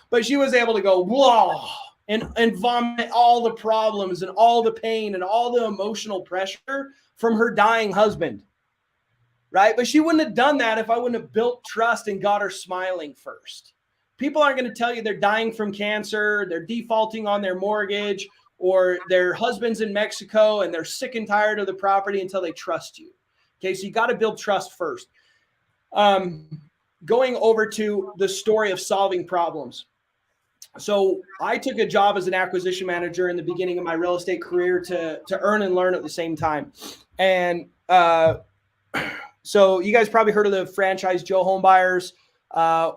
But she was able to go, whoa, and vomit all the problems and all the pain and all the emotional pressure from her dying husband. Right? But she wouldn't have done that if I wouldn't have built trust and got her smiling first. People aren't going to tell you they're dying from cancer, they're defaulting on their mortgage, or their husband's in Mexico and they're sick and tired of the property until they trust you. Okay, so you got to build trust first. Going over to the story of solving problems. So I took a job as an acquisition manager in the beginning of my real estate career to earn and learn at the same time. And so you guys probably heard of the franchise Joe Homebuyers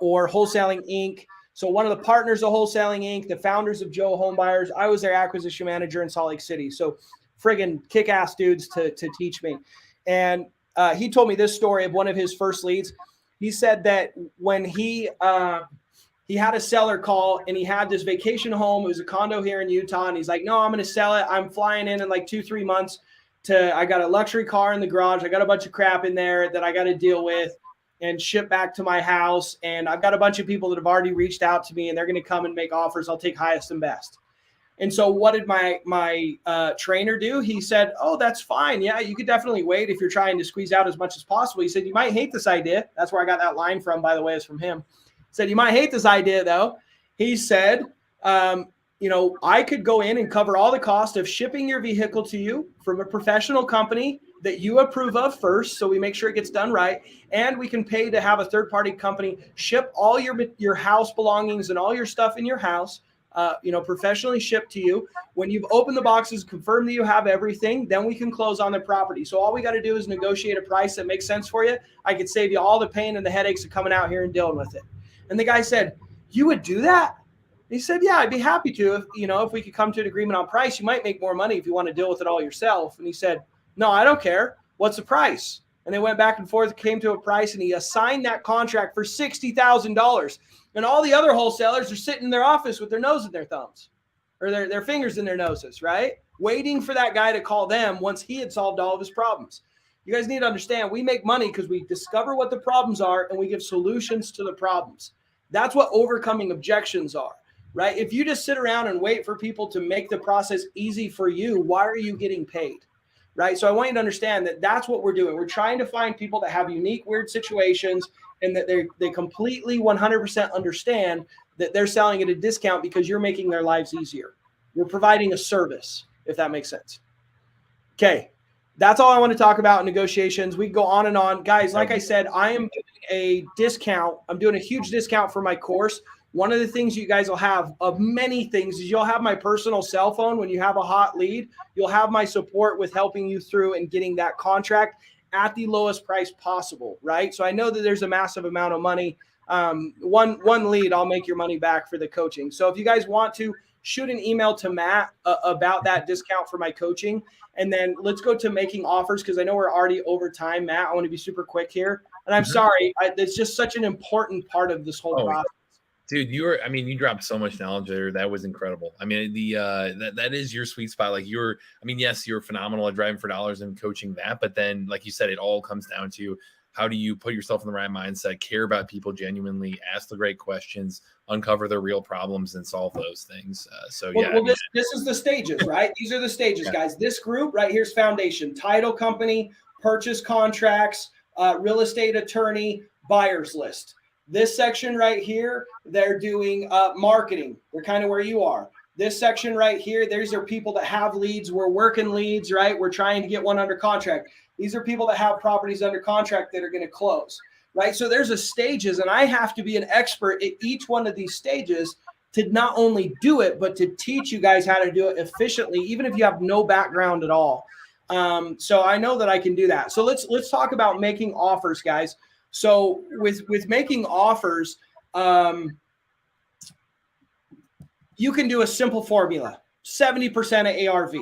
or Wholesaling Inc. So one of the partners of Wholesaling Inc., the founders of Joe Homebuyers, I was their acquisition manager in Salt Lake City. So friggin' kick-ass dudes to teach me. And he told me this story of one of his first leads. He said that when he had a seller call and he had this vacation home. It was a condo here in Utah. And he's like, no, I'm going to sell it. I'm flying in like 2-3 months I got a luxury car in the garage. I got a bunch of crap in there that I got to deal with and ship back to my house. And I've got a bunch of people that have already reached out to me and they're going to come and make offers. I'll take highest and best. And so what did my trainer do? He said, oh, that's fine. Yeah, you could definitely wait if you're trying to squeeze out as much as possible. He said, you might hate this idea. That's where I got that line from, by the way, is from him. He said, you might hate this idea, though. He said, I could go in and cover all the cost of shipping your vehicle to you from a professional company that you approve of first. So we make sure it gets done right. And we can pay to have a third-party company ship all your house belongings and all your stuff in your house, professionally shipped to you. When you've opened the boxes, confirm that you have everything, then we can close on the property. So all we got to do is negotiate a price that makes sense for you. I could save you all the pain and the headaches of coming out here and dealing with it. And the guy said, you would do that? He said, yeah, I'd be happy to. If we could come to an agreement on price, you might make more money if you want to deal with it all yourself. And he said, no, I don't care. What's the price? And they went back and forth, came to a price, and he assigned that contract for $60,000. And all the other wholesalers are sitting in their office with their nose in their thumbs or their fingers in their noses, right? Waiting for that guy to call them once he had solved all of his problems. You guys need to understand, we make money because we discover what the problems are and we give solutions to the problems. That's what overcoming objections are. Right? If you just sit around and wait for people to make the process easy for you, why are you getting paid? Right? So I want you to understand that that's what we're doing. We're trying to find people that have unique, weird situations and that they completely 100% understand that they're selling at a discount because you're making their lives easier. We're providing a service, if that makes sense. Okay. That's all I want to talk about in negotiations. We can go on and on. Guys, like I said, I am doing a discount. I'm doing a huge discount for my course. One of the things you guys will have of many things is you'll have my personal cell phone. When you have a hot lead, you'll have my support with helping you through and getting that contract at the lowest price possible, right? So I know that there's a massive amount of money. One lead, I'll make your money back for the coaching. So if you guys want to, shoot an email to Matt about that discount for my coaching. And then let's go to making offers because I know we're already over time. Matt, I want to be super quick here. And I'm sorry, it's just such an important part of this whole process. Dude, you dropped so much knowledge there. That was incredible. I mean, that is your sweet spot. Like yes, you're phenomenal at driving for dollars and coaching that. But then, like you said, it all comes down to how do you put yourself in the right mindset, care about people genuinely, ask the right questions, uncover their real problems and solve those things. This is the stages, right? These are the stages, guys. This group right here's foundation, title company, purchase contracts, real estate attorney, buyer's list. This section right here, they're doing marketing. They're kind of where you are. This section right here, these are people that have leads. We're working leads, right? We're trying to get one under contract. These are people that have properties under contract that are going to close, right? So there's a stages, and I have to be an expert at each one of these stages to not only do it, but to teach you guys how to do it efficiently, even if you have no background at all. So I know that I can do that. So let's talk about making offers, guys. So with making offers, you can do a simple formula, 70% of ARV.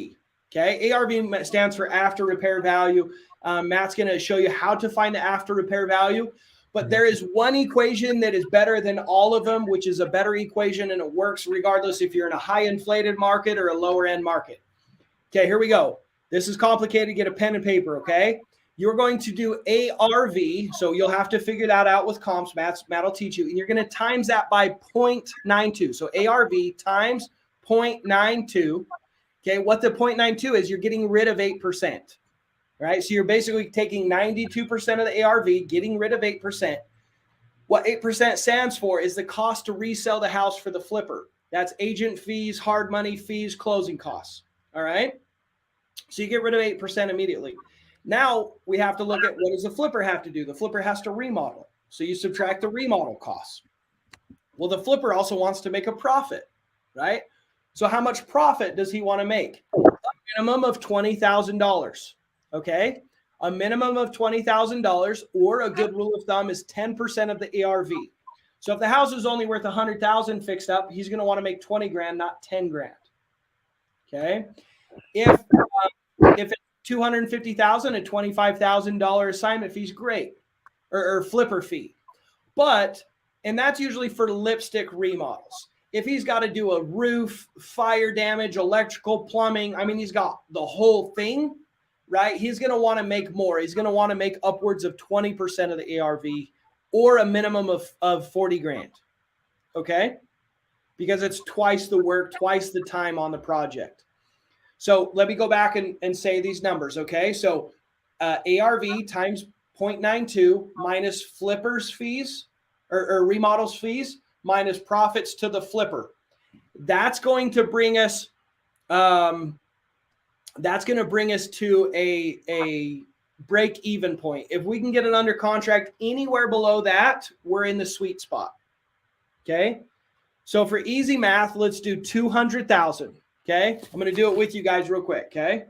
Okay. ARV stands for after repair value. Matt's going to show you how to find the after repair value. But there is one equation that is better than all of them, which is a better equation, and it works regardless if you're in a high inflated market or a lower end market. Okay, here we go. This is complicated. Get a pen and paper, okay? You're going to do ARV, so you'll have to figure that out with comps. Matt will teach you, and you're going to times that by 0.92. So ARV times 0.92. Okay, what the 0.92 is, you're getting rid of 8%. Right? So you're basically taking 92% of the ARV, getting rid of 8%. What 8% stands for is the cost to resell the house for the flipper. That's agent fees, hard money fees, closing costs. All right? So you get rid of 8% immediately. Now we have to look at what does the flipper have to do? The flipper has to remodel. So you subtract the remodel costs. Well, the flipper also wants to make a profit, right? So how much profit does he want to make? A minimum of $20,000. Okay, a minimum of $20,000, or a good rule of thumb is 10% of the ARV. So if the house is only worth $100,000 fixed up, he's going to want to make 20 grand, not 10 grand. Okay, if it's 250,000, a $25,000 assignment fee is great, or flipper fee. But, and that's usually for lipstick remodels. If he's got to do a roof, fire damage, electrical, plumbing, I mean, he's got the whole thing. Right? He's going to want to make more. He's going to want to make upwards of 20% of the ARV, or a minimum of 40 grand. Okay? Because it's twice the work, twice the time on the project. So let me go back and say these numbers. Okay? So ARV times 0.92 minus flippers fees or remodels fees minus profits to the flipper. That's going to bring us to a break-even point. If we can get it under contract anywhere below that, we're in the sweet spot. Okay? So for easy math, let's do 200,000. Okay? I'm going to do it with you guys real quick. Okay?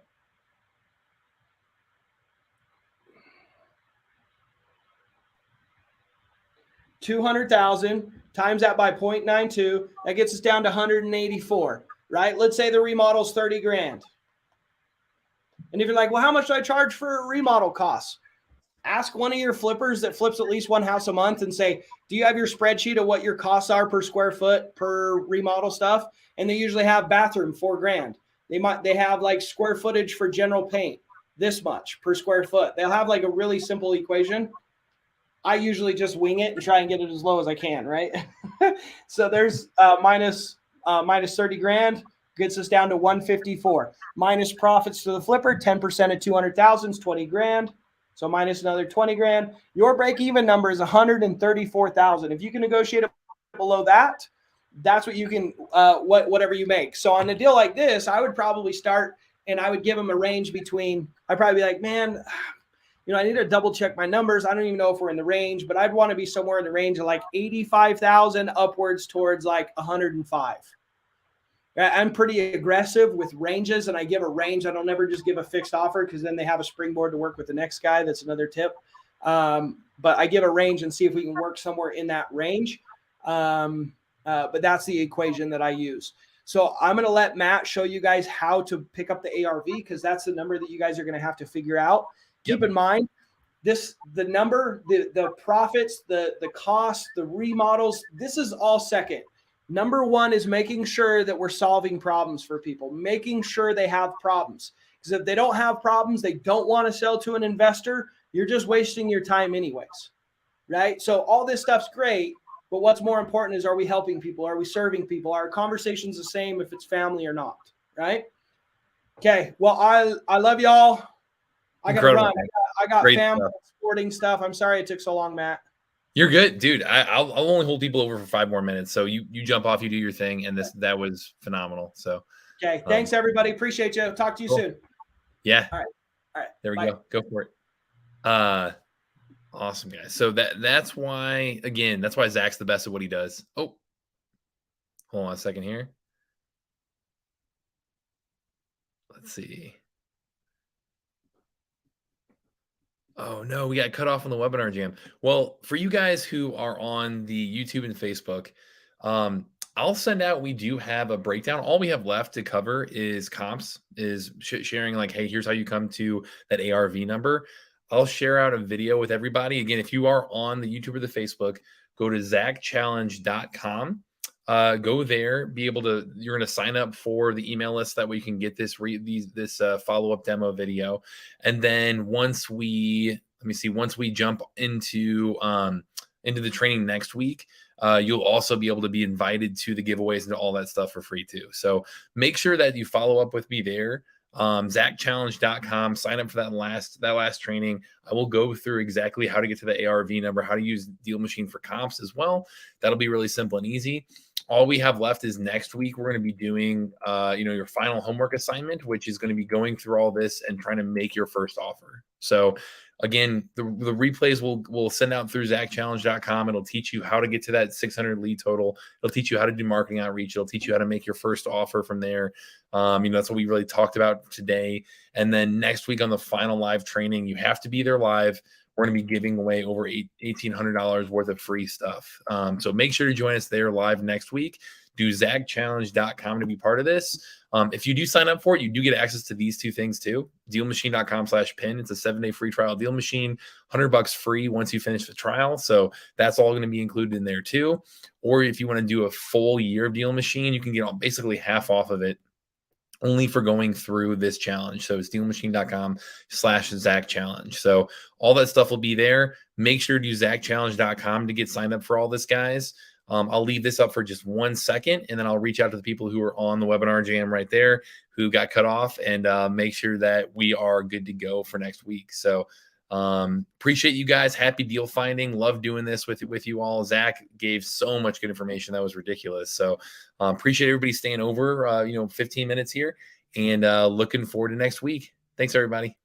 $200,000 times that by 0.92, that gets us down to 184. Right? Let's say the remodel's 30 grand. And if you're like, well, how much do I charge for remodel costs? Ask one of your flippers that flips at least one house a month and say, do you have your spreadsheet of what your costs are per square foot per remodel stuff? And they usually have bathroom, 4 grand. They have like square footage for general paint, this much per square foot. They'll have like a really simple equation. I usually just wing it and try and get it as low as I can, right? So there's minus 30 grand. Gets us down to 154. Minus profits to the flipper, 10% of 200,000 is 20 grand. So minus another 20 grand. Your break-even number is 134,000. If you can negotiate it below that, that's what you can, whatever you make. So on a deal like this, I would probably start, and I would give them a range between, I'd probably be like, man, I need to double check my numbers. I don't even know if we're in the range, but I'd want to be somewhere in the range of like 85,000 upwards towards like 105. I'm pretty aggressive with ranges, and I give a range. I don't ever just give a fixed offer, because then they have a springboard to work with the next guy. That's another tip. But I give a range and see if we can work somewhere in that range. But that's the equation that I use. So I'm going to let Matt show you guys how to pick up the ARV, because that's the number that you guys are going to have to figure out. Keep in mind, the number, the profits, the cost, the remodels, this is all second. Number one is making sure that we're solving problems for people, making sure they have problems. Because if they don't have problems, they don't want to sell to an investor, you're just wasting your time anyways, right? So all this stuff's great, but what's more important is, are we helping people? Are we serving people? Are our conversations the same if it's family or not, right? Okay, well, I love y'all. I got to run. I got family sporting stuff. I'm sorry it took so long, Matt. You're good, dude. I'll only hold people over for 5 more minutes. So you jump off, you do your thing, and that was phenomenal. So okay, thanks everybody. Appreciate you. Talk to you soon. Yeah. All right. There we go. Go for it. Awesome, guys. So that's why Zach's the best at what he does. Oh, hold on a second here. Let's see. Oh, no, we got cut off on the webinar jam. Well, for you guys who are on the YouTube and Facebook, I'll send out, we do have a breakdown. All we have left to cover is comps, is sharing like, hey, here's how you come to that ARV number. I'll share out a video with everybody. Again, if you are on the YouTube or the Facebook, go to zackchallenge.com. Go there, be able to, you're going to sign up for the email list. That way you can get this follow-up demo video. And then once we jump into the training next week, you'll also be able to be invited to the giveaways and all that stuff for free too. So make sure that you follow up with me there. ZackChallenge.com. Sign up for that last training. I will go through exactly how to get to the ARV number, how to use DealMachine for comps as well. That'll be really simple and easy. All we have left is next week. We're going to be doing, your final homework assignment, which is going to be going through all this and trying to make your first offer. So again, the replays will send out through ZackChallenge.com. It'll teach you how to get to that 600 lead total. It'll teach you how to do marketing outreach. It'll teach you how to make your first offer from there. That's what we really talked about today. And then next week on the final live training, you have to be there live. We're going to be giving away over $1,800 worth of free stuff. So make sure to join us there live next week. Do ZackChallenge.com to be part of this. If you do sign up for it, you do get access to these two things too. DealMachine.com/pin. It's a 7-day free trial. DealMachine, $100 free once you finish the trial. So that's all going to be included in there too. Or if you want to do a full year of DealMachine, you can get basically half off of it, only for going through this challenge. So it's DealMachine.com/ZackChallenge. So all that stuff will be there. Make sure to use ZackChallenge.com to get signed up for all this, guys. I'll leave this up for just 1 second, and then I'll reach out to the people who are on the webinar jam right there who got cut off, and make sure that we are good to go for next week. So appreciate you guys. Happy deal finding. Love doing this with you all. Zack gave so much good information. That was ridiculous. So appreciate everybody staying over, 15 minutes here, and looking forward to next week. Thanks, everybody.